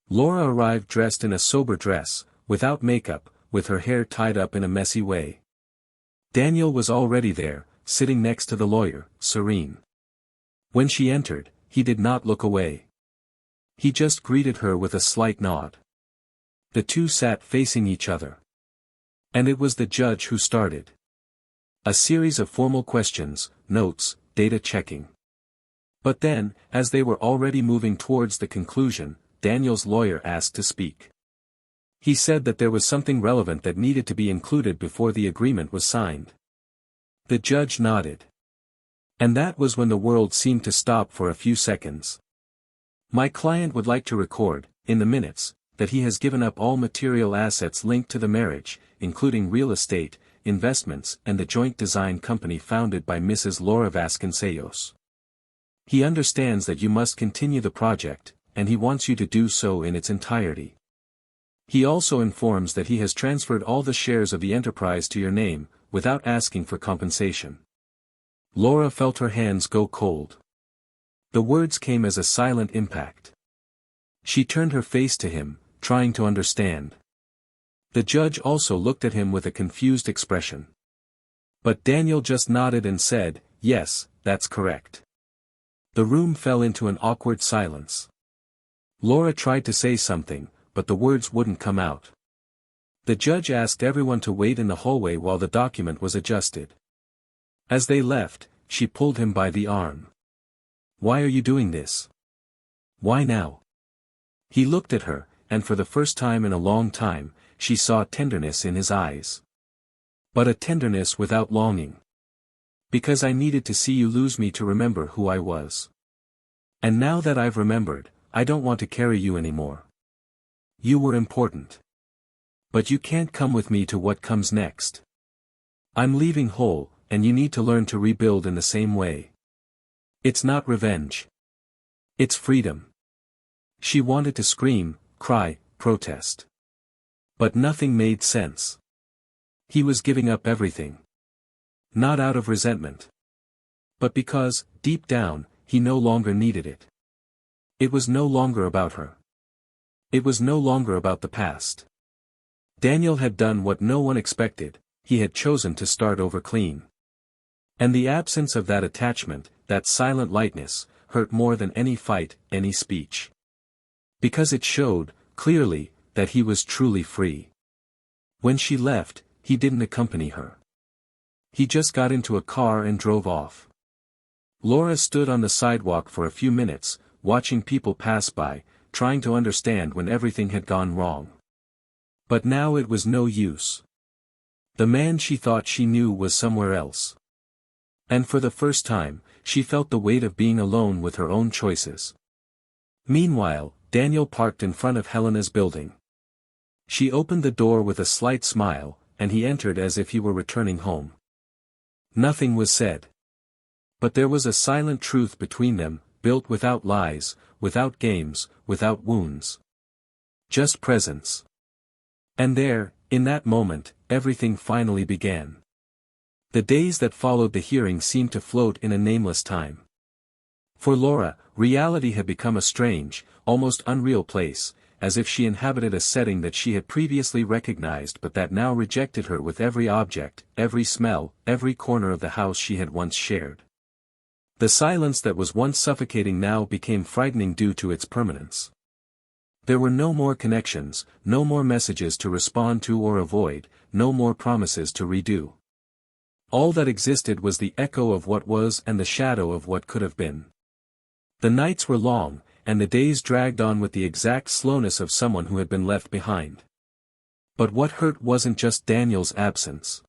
Laura arrived dressed in a sober dress, without makeup, with her hair tied up in a messy way. Daniel was already there, sitting next to the lawyer, serene. When she entered, he did not look away. He just greeted her with a slight nod. The two sat facing each other. And it was the judge who started. A series of formal questions, notes, data checking. But then, as they were already moving towards the conclusion, Daniel's lawyer asked to speak. He said that there was something relevant that needed to be included before the agreement was signed. The judge nodded. And that was when the world seemed to stop for a few seconds. My client would like to record, in the minutes, that he has given up all material assets linked to the marriage, including real estate, investments and the joint design company founded by Mrs. Laura Vasconcellos. He understands that you must continue the project, and he wants you to do so in its entirety. He also informs that he has transferred all the shares of the enterprise to your name, without asking for compensation. Laura felt her hands go cold. The words came as a silent impact. She turned her face to him, trying to understand. The judge also looked at him with a confused expression. But Daniel just nodded and said, "Yes, that's correct." The room fell into an awkward silence. Laura tried to say something, but the words wouldn't come out. The judge asked everyone to wait in the hallway while the document was adjusted. As they left, she pulled him by the arm. "Why are you doing this? Why now?" He looked at her, and for the first time in a long time, she saw tenderness in his eyes. But a tenderness without longing. Because I needed to see you lose me to remember who I was. And now that I've remembered, I don't want to carry you anymore. You were important. But you can't come with me to what comes next. I'm leaving whole, and you need to learn to rebuild in the same way. It's not revenge. It's freedom. She wanted to scream, cry, protest. But nothing made sense. He was giving up everything. Not out of resentment. But because, deep down, he no longer needed it. It was no longer about her. It was no longer about the past. Daniel had done what no one expected, he had chosen to start over clean. And the absence of that attachment, that silent lightness, hurt more than any fight, any speech. Because it showed, clearly, that he was truly free. When she left, he didn't accompany her. He just got into a car and drove off. Laura stood on the sidewalk for a few minutes, watching people pass by, trying to understand when everything had gone wrong. But now it was no use. The man she thought she knew was somewhere else. And for the first time, she felt the weight of being alone with her own choices. Meanwhile, Daniel parked in front of Helena's building. She opened the door with a slight smile, and he entered as if he were returning home. Nothing was said. But there was a silent truth between them, built without lies, without games, without wounds. Just presence. And there, in that moment, everything finally began. The days that followed the hearing seemed to float in a nameless time. For Laura, reality had become a strange, almost unreal place, as if she inhabited a setting that she had previously recognized but that now rejected her with every object, every smell, every corner of the house she had once shared. The silence that was once suffocating now became frightening due to its permanence. There were no more connections, no more messages to respond to or avoid, no more promises to redo. All that existed was the echo of what was and the shadow of what could have been. The nights were long, and the days dragged on with the exact slowness of someone who had been left behind. But what hurt wasn't just Daniel's absence.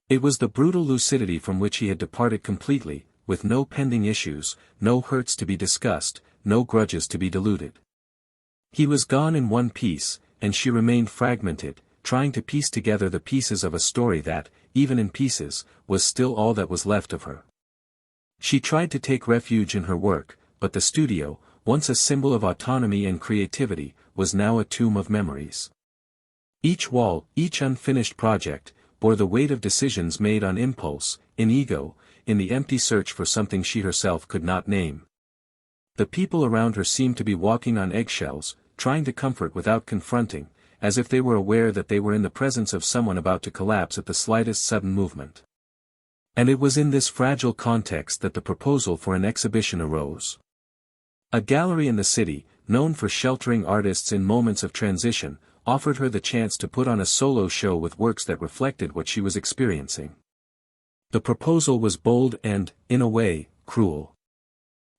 It was the brutal lucidity from which he had departed completely, with no pending issues, no hurts to be discussed, no grudges to be diluted. He was gone in one piece, and she remained fragmented, trying to piece together the pieces of a story that, even in pieces, was still all that was left of her. She tried to take refuge in her work, but the studio, once a symbol of autonomy and creativity, was now a tomb of memories. Each wall, each unfinished project, bore the weight of decisions made on impulse, in ego, in the empty search for something she herself could not name. The people around her seemed to be walking on eggshells, trying to comfort without confronting, as if they were aware that they were in the presence of someone about to collapse at the slightest sudden movement. And it was in this fragile context that the proposal for an exhibition arose. A gallery in the city, known for sheltering artists in moments of transition, offered her the chance to put on a solo show with works that reflected what she was experiencing. The proposal was bold and, in a way, cruel.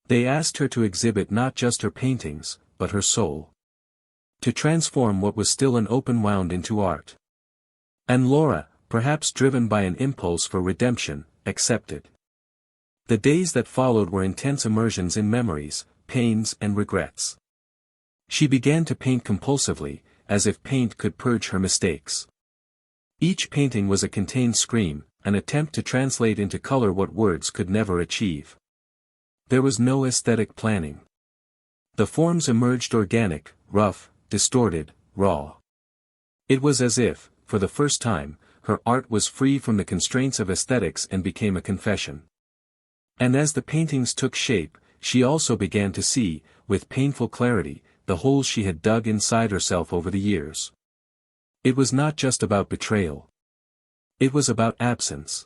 They asked her to exhibit not just her paintings, but her soul. To transform what was still an open wound into art. And Laura, perhaps driven by an impulse for redemption, accepted. The days that followed were intense immersions in memories, pains and regrets. She began to paint compulsively, as if paint could purge her mistakes. Each painting was a contained scream, an attempt to translate into color what words could never achieve. There was no aesthetic planning. The forms emerged organic, rough, distorted, raw. It was as if, for the first time, her art was free from the constraints of aesthetics and became a confession. And as the paintings took shape, she also began to see, with painful clarity, the holes she had dug inside herself over the years. It was not just about betrayal. It was about absence.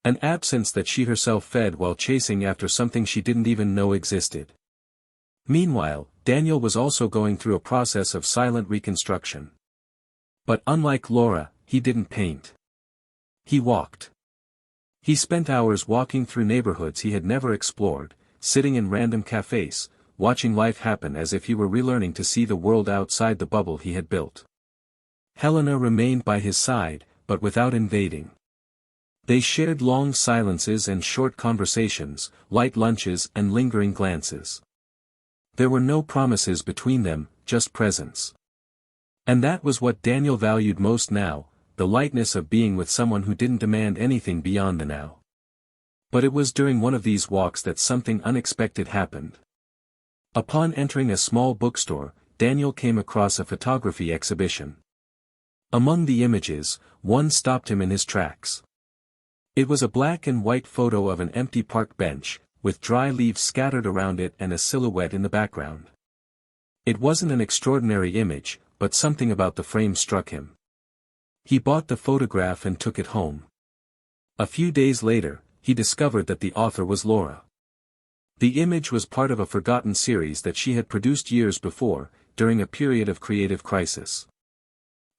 An absence that she herself fed while chasing after something she didn't even know existed. Meanwhile, Daniel was also going through a process of silent reconstruction. But unlike Laura, he didn't paint. He walked. He spent hours walking through neighborhoods he had never explored, sitting in random cafes, watching life happen as if he were relearning to see the world outside the bubble he had built. Helena remained by his side, but without invading. They shared long silences and short conversations, light lunches and lingering glances. There were no promises between them, just presence. And that was what Daniel valued most now, the lightness of being with someone who didn't demand anything beyond the now. But it was during one of these walks that something unexpected happened. Upon entering a small bookstore, Daniel came across a photography exhibition. Among the images, one stopped him in his tracks. It was a black and white photo of an empty park bench, with dry leaves scattered around it and a silhouette in the background. It wasn't an extraordinary image, but something about the frame struck him. He bought the photograph and took it home. A few days later, he discovered that the author was Laura. The image was part of a forgotten series that she had produced years before, during a period of creative crisis.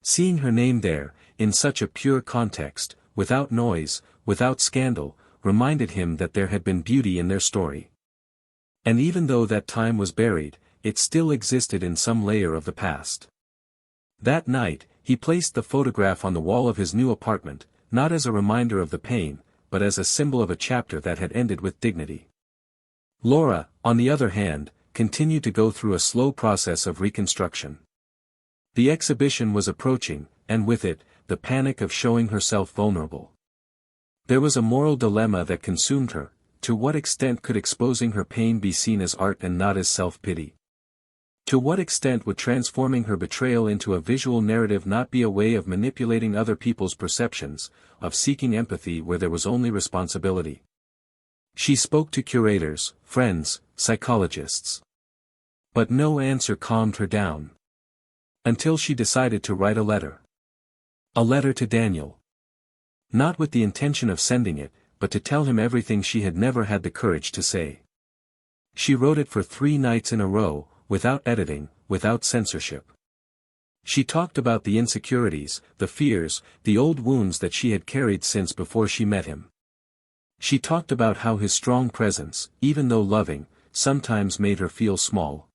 Seeing her name there, in such a pure context, without noise, without scandal, reminded him that there had been beauty in their story. And even though that time was buried, it still existed in some layer of the past. That night, he placed the photograph on the wall of his new apartment, not as a reminder of the pain, but as a symbol of a chapter that had ended with dignity. Laura, on the other hand, continued to go through a slow process of reconstruction. The exhibition was approaching, and with it, the panic of showing herself vulnerable. There was a moral dilemma that consumed her: to what extent could exposing her pain be seen as art and not as self-pity? To what extent would transforming her betrayal into a visual narrative not be a way of manipulating other people's perceptions, of seeking empathy where there was only responsibility? She spoke to curators, friends, psychologists. But no answer calmed her down. Until she decided to write a letter. A letter to Daniel. Not with the intention of sending it, but to tell him everything she had never had the courage to say. She wrote it for 3 nights in a row, without editing, without censorship. She talked about the insecurities, the fears, the old wounds that she had carried since before she met him. She talked about how his strong presence, even though loving, sometimes made her feel small.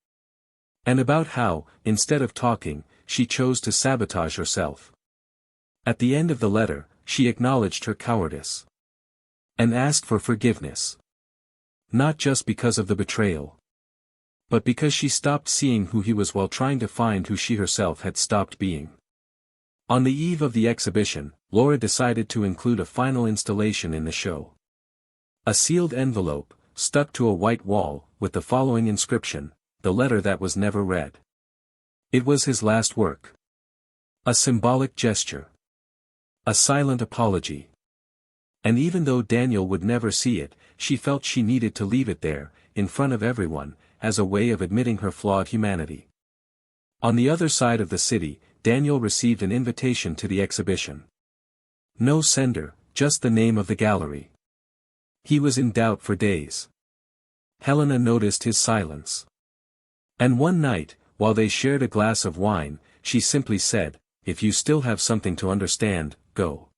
And about how, instead of talking, she chose to sabotage herself. At the end of the letter, she acknowledged her cowardice. And asked for forgiveness. Not just because of the betrayal. But because she stopped seeing who he was while trying to find who she herself had stopped being. On the eve of the exhibition, Laura decided to include a final installation in the show. A sealed envelope, stuck to a white wall, with the following inscription: "The letter that was never read." It was his last work. A symbolic gesture. A silent apology. And even though Daniel would never see it, she felt she needed to leave it there, in front of everyone, as a way of admitting her flawed humanity. On the other side of the city, Daniel received an invitation to the exhibition. No sender, just the name of the gallery. He was in doubt for days. Helena noticed his silence. And one night, while they shared a glass of wine, she simply said, "If you still have something to understand, go.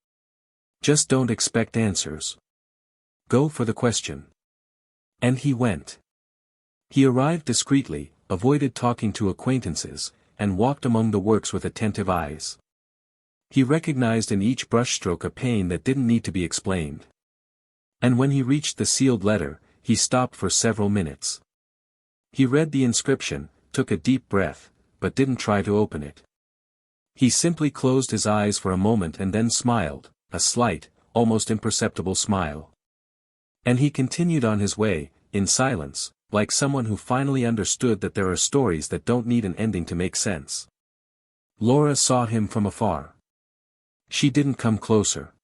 Just don't expect answers. Go for the question." And he went. He arrived discreetly, avoided talking to acquaintances, and walked among the works with attentive eyes. He recognized in each brushstroke a pain that didn't need to be explained. And when he reached the sealed letter, he stopped for several minutes. He read the inscription, took a deep breath, but didn't try to open it. He simply closed his eyes for a moment and then smiled, a slight, almost imperceptible smile. And he continued on his way, in silence, like someone who finally understood that there are stories that don't need an ending to make sense. Laura saw him from afar. She didn't come closer.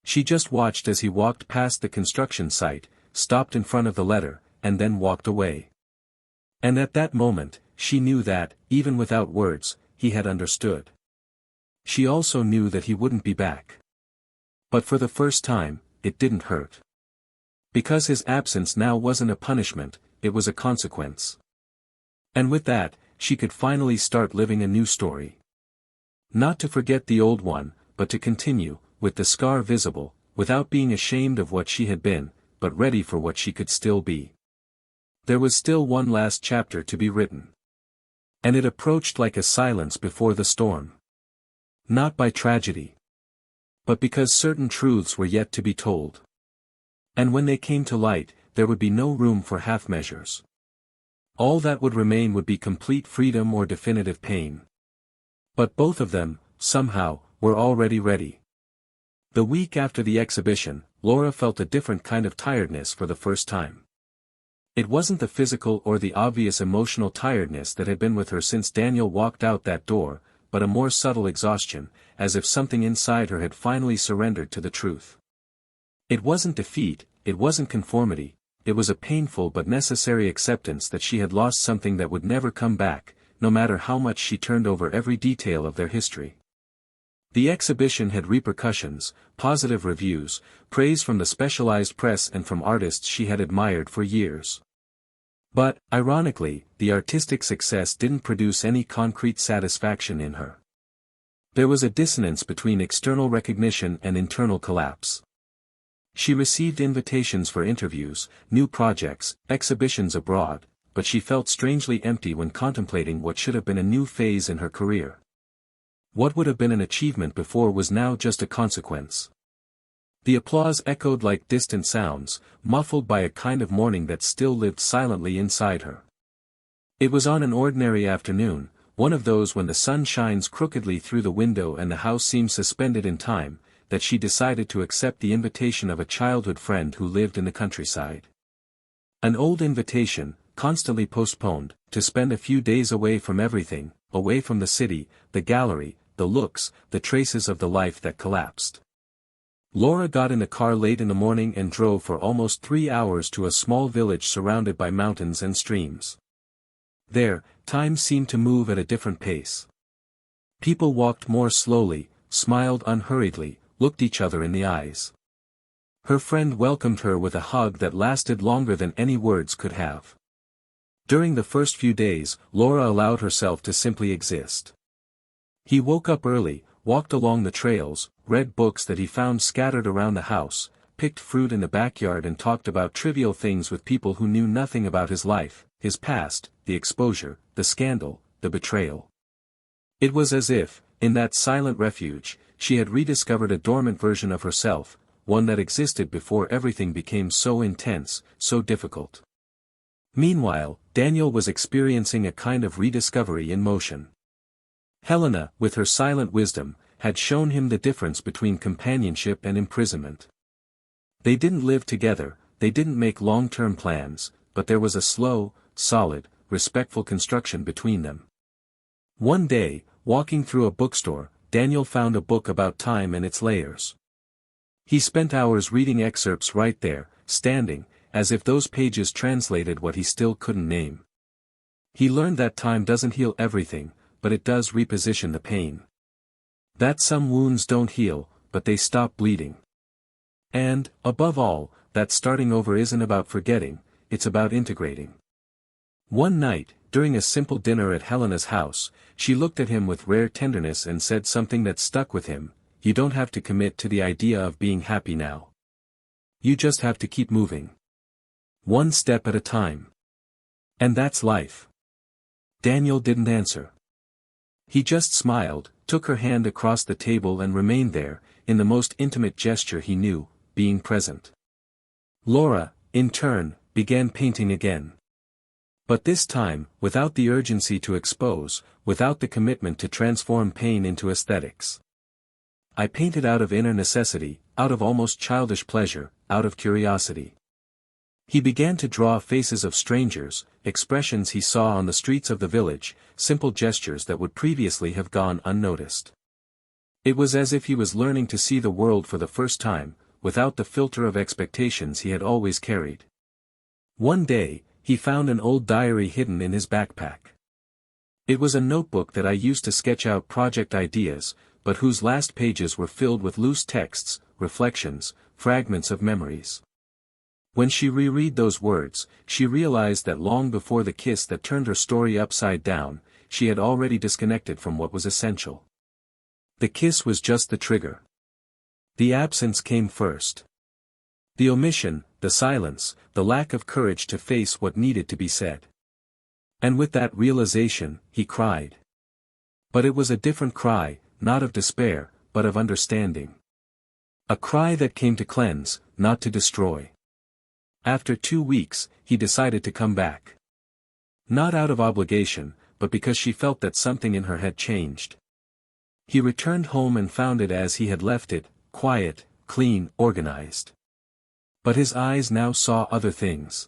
She just watched as he walked past the construction site, stopped in front of the letter, and then walked away. And at that moment, she knew that, even without words, he had understood. She also knew that he wouldn't be back. But for the first time, it didn't hurt. Because his absence now wasn't a punishment, it was a consequence. And with that, she could finally start living a new story. Not to forget the old one, but to continue, with the scar visible, without being ashamed of what she had been, but ready for what she could still be. There was still one last chapter to be written. And it approached like a silence before the storm. Not by tragedy, but because certain truths were yet to be told. And when they came to light, there would be no room for half measures. All that would remain would be complete freedom or definitive pain. But both of them, somehow, were already ready. The week after the exhibition, Laura felt a different kind of tiredness for the first time. It wasn't the physical or the obvious emotional tiredness that had been with her since Daniel walked out that door, but a more subtle exhaustion, as if something inside her had finally surrendered to the truth. It wasn't defeat, it wasn't conformity, it was a painful but necessary acceptance that she had lost something that would never come back, no matter how much she turned over every detail of their history. The exhibition had repercussions, positive reviews, praise from the specialized press and from artists she had admired for years. But, ironically, the artistic success didn't produce any concrete satisfaction in her. There was a dissonance between external recognition and internal collapse. She received invitations for interviews, new projects, exhibitions abroad, but she felt strangely empty when contemplating what should have been a new phase in her career. What would have been an achievement before was now just a consequence. The applause echoed like distant sounds, muffled by a kind of mourning that still lived silently inside her. It was on an ordinary afternoon, one of those when the sun shines crookedly through the window and the house seems suspended in time, that she decided to accept the invitation of a childhood friend who lived in the countryside. An old invitation, constantly postponed, to spend a few days away from everything, away from the city, the gallery, the looks, the traces of the life that collapsed. Laura got in the car late in the morning and drove for almost 3 hours to a small village surrounded by mountains and streams. There, time seemed to move at a different pace. People walked more slowly, smiled unhurriedly, looked each other in the eyes. Her friend welcomed her with a hug that lasted longer than any words could have. During the first few days, Laura allowed herself to simply exist. He woke up early, walked along the trails, read books that he found scattered around the house, picked fruit in the backyard and talked about trivial things with people who knew nothing about his life, his past, the exposure, the scandal, the betrayal. It was as if, in that silent refuge, she had rediscovered a dormant version of herself, one that existed before everything became so intense, so difficult. Meanwhile, Daniel was experiencing a kind of rediscovery in motion. Helena, with her silent wisdom, had shown him the difference between companionship and imprisonment. They didn't live together, they didn't make long-term plans, but there was a slow, solid, respectful construction between them. One day, walking through a bookstore, Daniel found a book about time and its layers. He spent hours reading excerpts right there, standing, as if those pages translated what he still couldn't name. He learned that time doesn't heal everything, but it does reposition the pain. That some wounds don't heal, but they stop bleeding. And, above all, that starting over isn't about forgetting, it's about integrating. One night, during a simple dinner at Helena's house, she looked at him with rare tenderness and said something that stuck with him: "You don't have to commit to the idea of being happy now. You just have to keep moving. One step at a time. And that's life." Daniel didn't answer. He just smiled, took her hand across the table and remained there, in the most intimate gesture he knew, being present. Laura, in turn, began painting again. But this time, without the urgency to expose, without the commitment to transform pain into aesthetics. "I painted out of inner necessity, out of almost childish pleasure, out of curiosity." He began to draw faces of strangers, expressions he saw on the streets of the village, simple gestures that would previously have gone unnoticed. It was as if he was learning to see the world for the first time, without the filter of expectations he had always carried. One day, he found an old diary hidden in his backpack. It was a notebook that I used to sketch out project ideas, but whose last pages were filled with loose texts, reflections, fragments of memories. When she reread those words, she realized that long before the kiss that turned her story upside down, she had already disconnected from what was essential. The kiss was just the trigger. The absence came first. The omission, the silence, the lack of courage to face what needed to be said. And with that realization, he cried. But it was a different cry, not of despair, but of understanding. A cry that came to cleanse, not to destroy. After 2 weeks, he decided to come back. Not out of obligation, but because she felt that something in her had changed. He returned home and found it as he had left it, quiet, clean, organized. But his eyes now saw other things.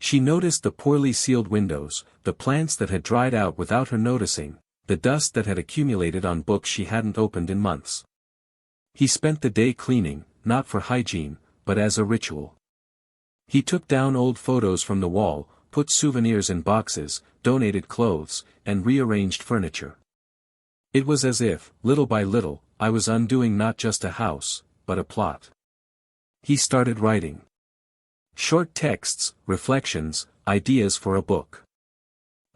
She noticed the poorly sealed windows, the plants that had dried out without her noticing, the dust that had accumulated on books she hadn't opened in months. He spent the day cleaning, not for hygiene, but as a ritual. He took down old photos from the wall, put souvenirs in boxes, donated clothes, and rearranged furniture. It was as if, little by little, I was undoing not just a house, but a plot. He started writing. Short texts, reflections, ideas for a book.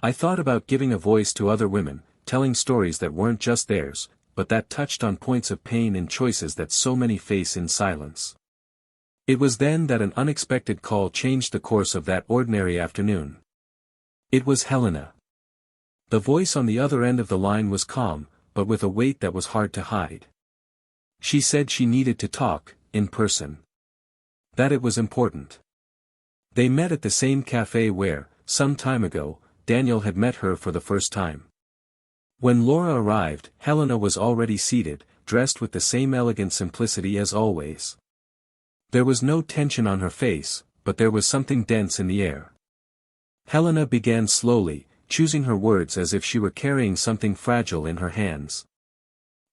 I thought about giving a voice to other women, telling stories that weren't just theirs, but that touched on points of pain and choices that so many face in silence. It was then that an unexpected call changed the course of that ordinary afternoon. It was Helena. The voice on the other end of the line was calm, but with a weight that was hard to hide. She said she needed to talk, in person. That it was important. They met at the same cafe where, some time ago, Daniel had met her for the first time. When Laura arrived, Helena was already seated, dressed with the same elegant simplicity as always. There was no tension on her face, but there was something dense in the air. Helena began slowly, choosing her words as if she were carrying something fragile in her hands.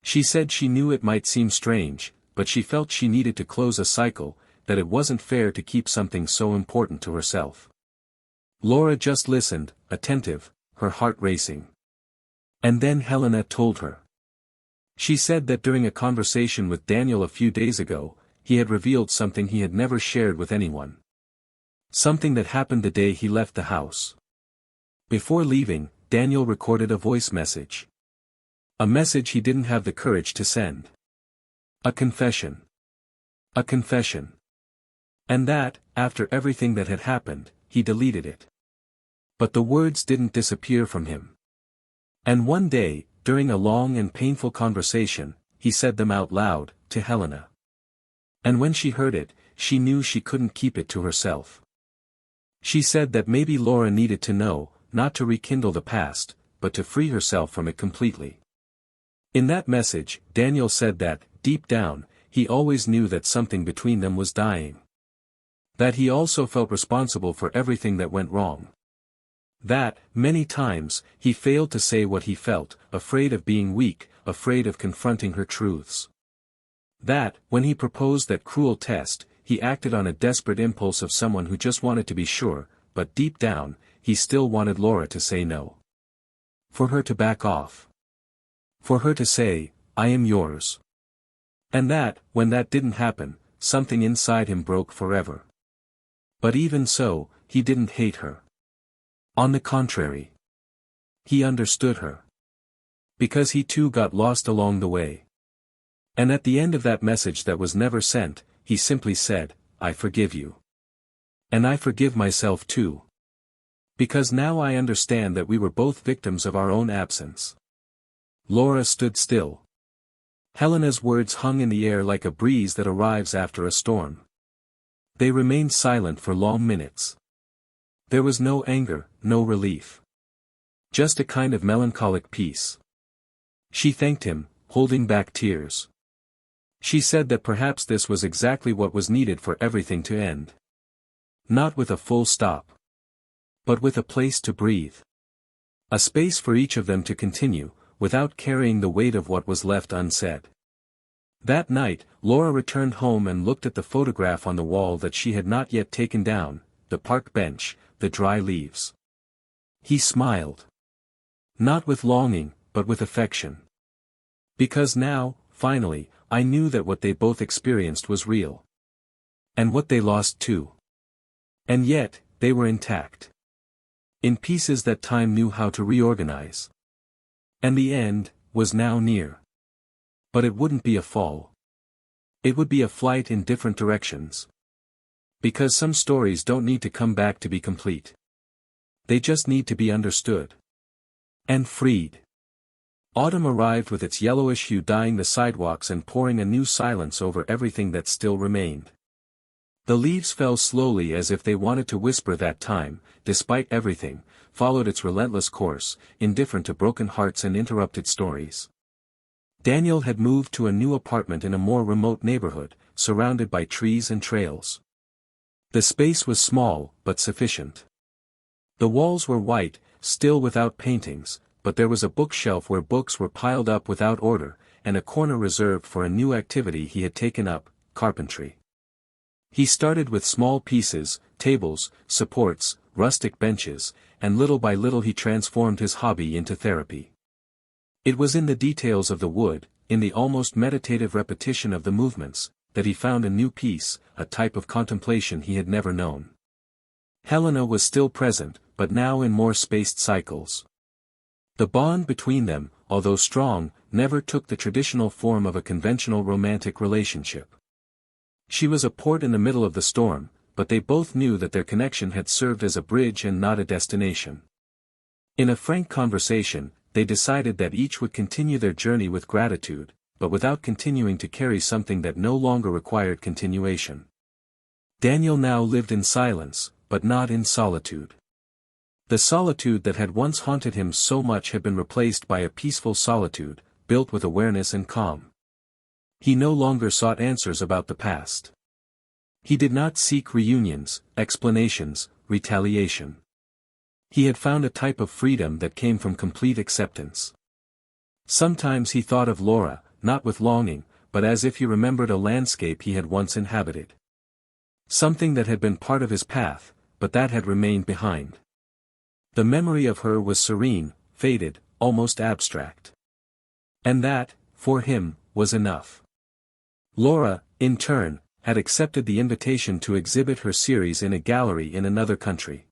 She said she knew it might seem strange, but she felt she needed to close a cycle, that it wasn't fair to keep something so important to herself. Laura just listened, attentive, her heart racing. And then Helena told her. She said that during a conversation with Daniel a few days ago, he had revealed something he had never shared with anyone. Something that happened the day he left the house. Before leaving, Daniel recorded a voice message. A message he didn't have the courage to send. A confession. A confession. And that, after everything that had happened, he deleted it. But the words didn't disappear from him. And one day, during a long and painful conversation, he said them out loud, to Helena. And when she heard it, she knew she couldn't keep it to herself. She said that maybe Laura needed to know, not to rekindle the past, but to free herself from it completely. In that message, Daniel said that, deep down, he always knew that something between them was dying. That he also felt responsible for everything that went wrong. That, many times, he failed to say what he felt, afraid of being weak, afraid of confronting her truths. That, when he proposed that cruel test, he acted on a desperate impulse of someone who just wanted to be sure, but deep down, he still wanted Laura to say no. For her to back off. For her to say, I am yours. And that, when that didn't happen, something inside him broke forever. But even so, he didn't hate her. On the contrary. He understood her. Because he too got lost along the way. And at the end of that message that was never sent, he simply said, I forgive you. And I forgive myself too. Because now I understand that we were both victims of our own absence. Laura stood still. Helena's words hung in the air like a breeze that arrives after a storm. They remained silent for long minutes. There was no anger, no relief. Just a kind of melancholic peace. She thanked him, holding back tears. She said that perhaps this was exactly what was needed for everything to end. Not with a full stop. But with a place to breathe. A space for each of them to continue, without carrying the weight of what was left unsaid. That night, Laura returned home and looked at the photograph on the wall that she had not yet taken down, the park bench, the dry leaves. He smiled. Not with longing, but with affection. Because now, finally, I knew that what they both experienced was real. And what they lost too. And yet, they were intact. In pieces that time knew how to reorganize. And the end was now near. But it wouldn't be a fall. It would be a flight in different directions. Because some stories don't need to come back to be complete. They just need to be understood. And freed. Autumn arrived with its yellowish hue dyeing the sidewalks and pouring a new silence over everything that still remained. The leaves fell slowly as if they wanted to whisper that time, despite everything, followed its relentless course, indifferent to broken hearts and interrupted stories. Daniel had moved to a new apartment in a more remote neighborhood, surrounded by trees and trails. The space was small, but sufficient. The walls were white, still without paintings, but there was a bookshelf where books were piled up without order, and a corner reserved for a new activity he had taken up, carpentry. He started with small pieces, tables, supports, rustic benches, and little by little he transformed his hobby into therapy. It was in the details of the wood, in the almost meditative repetition of the movements, that he found a new peace, a type of contemplation he had never known. Helena was still present, but now in more spaced cycles. The bond between them, although strong, never took the traditional form of a conventional romantic relationship. She was a port in the middle of the storm, but they both knew that their connection had served as a bridge and not a destination. In a frank conversation, they decided that each would continue their journey with gratitude, but without continuing to carry something that no longer required continuation. Daniel now lived in silence, but not in solitude. The solitude that had once haunted him so much had been replaced by a peaceful solitude, built with awareness and calm. He no longer sought answers about the past. He did not seek reunions, explanations, retaliation. He had found a type of freedom that came from complete acceptance. Sometimes he thought of Laura, not with longing, but as if he remembered a landscape he had once inhabited. Something that had been part of his path, but that had remained behind. The memory of her was serene, faded, almost abstract. And that, for him, was enough. Laura, in turn, had accepted the invitation to exhibit her series in a gallery in another country.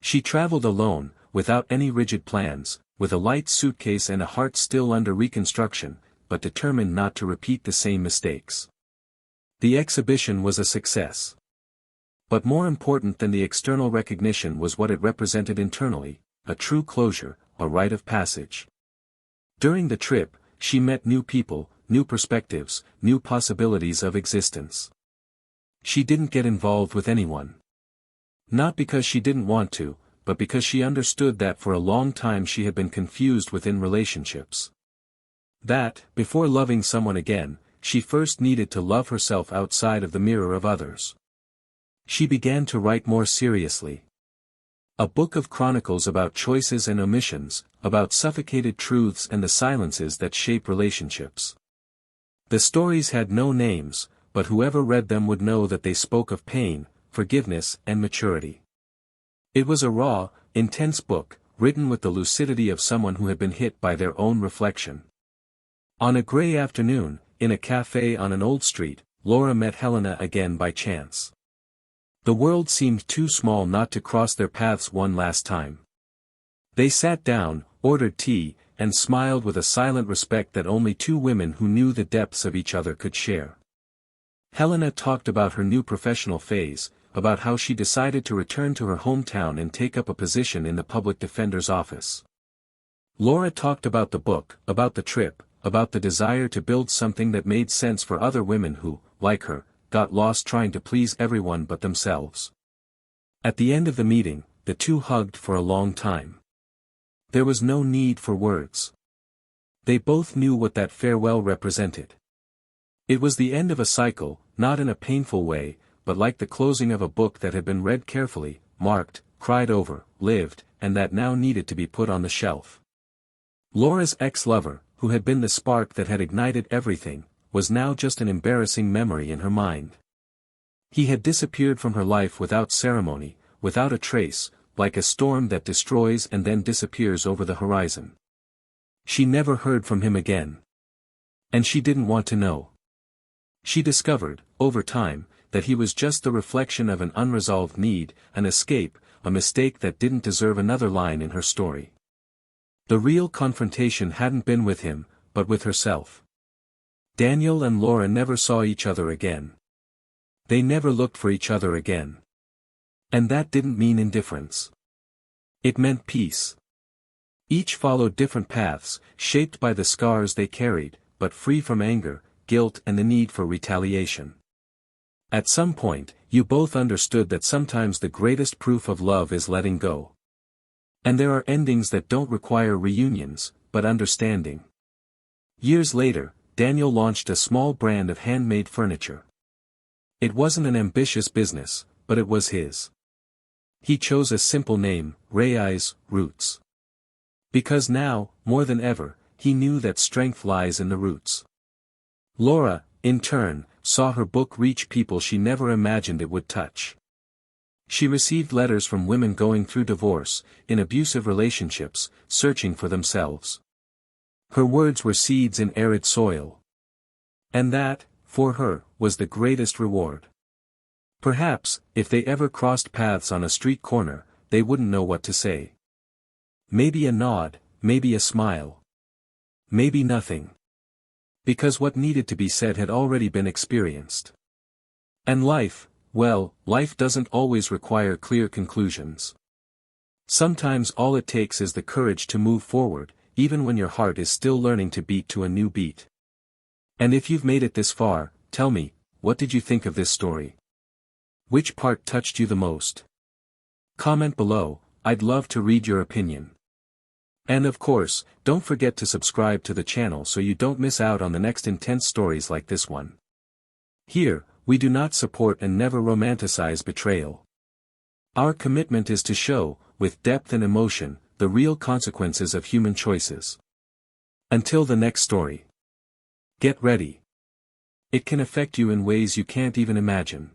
She traveled alone, without any rigid plans, with a light suitcase and a heart still under reconstruction, but determined not to repeat the same mistakes. The exhibition was a success. But more important than the external recognition was what it represented internally, a true closure, a rite of passage. During the trip, she met new people, new perspectives, new possibilities of existence. She didn't get involved with anyone. Not because she didn't want to, but because she understood that for a long time she had been confused within relationships. That, before loving someone again, she first needed to love herself outside of the mirror of others. She began to write more seriously. A book of chronicles about choices and omissions, about suffocated truths and the silences that shape relationships. The stories had no names, but whoever read them would know that they spoke of pain, forgiveness, and maturity. It was a raw, intense book, written with the lucidity of someone who had been hit by their own reflection. On a gray afternoon, in a cafe on an old street, Laura met Helena again by chance. The world seemed too small not to cross their paths one last time. They sat down, ordered tea, and smiled with a silent respect that only two women who knew the depths of each other could share. Helena talked about her new professional phase, about how she decided to return to her hometown and take up a position in the public defender's office. Laura talked about the book, about the trip, about the desire to build something that made sense for other women who, like her, got lost trying to please everyone but themselves. At the end of the meeting, the two hugged for a long time. There was no need for words. They both knew what that farewell represented. It was the end of a cycle, not in a painful way, but like the closing of a book that had been read carefully, marked, cried over, lived, and that now needed to be put on the shelf. Laura's ex-lover, who had been the spark that had ignited everything, was now just an embarrassing memory in her mind. He had disappeared from her life without ceremony, without a trace, like a storm that destroys and then disappears over the horizon. She never heard from him again. And she didn't want to know. She discovered, over time, that he was just the reflection of an unresolved need, an escape, a mistake that didn't deserve another line in her story. The real confrontation hadn't been with him, but with herself. Daniel and Laura never saw each other again. They never looked for each other again. And that didn't mean indifference. It meant peace. Each followed different paths, shaped by the scars they carried, but free from anger, guilt and the need for retaliation. At some point, you both understood that sometimes the greatest proof of love is letting go. And there are endings that don't require reunions, but understanding. Years later, Daniel launched a small brand of handmade furniture. It wasn't an ambitious business, but it was his. He chose a simple name, Ray's Roots. Because now, more than ever, he knew that strength lies in the roots. Laura, in turn, saw her book reach people she never imagined it would touch. She received letters from women going through divorce, in abusive relationships, searching for themselves. Her words were seeds in arid soil. And that, for her, was the greatest reward. Perhaps, if they ever crossed paths on a street corner, they wouldn't know what to say. Maybe a nod, maybe a smile. Maybe nothing. Because what needed to be said had already been experienced. And life, well, life doesn't always require clear conclusions. Sometimes all it takes is the courage to move forward, even when your heart is still learning to beat to a new beat. And if you've made it this far, tell me, what did you think of this story? Which part touched you the most? Comment below, I'd love to read your opinion. And of course, don't forget to subscribe to the channel so you don't miss out on the next intense stories like this one. Here, we do not support and never romanticize betrayal. Our commitment is to show, with depth and emotion, the real consequences of human choices. Until the next story. Get ready. It can affect you in ways you can't even imagine.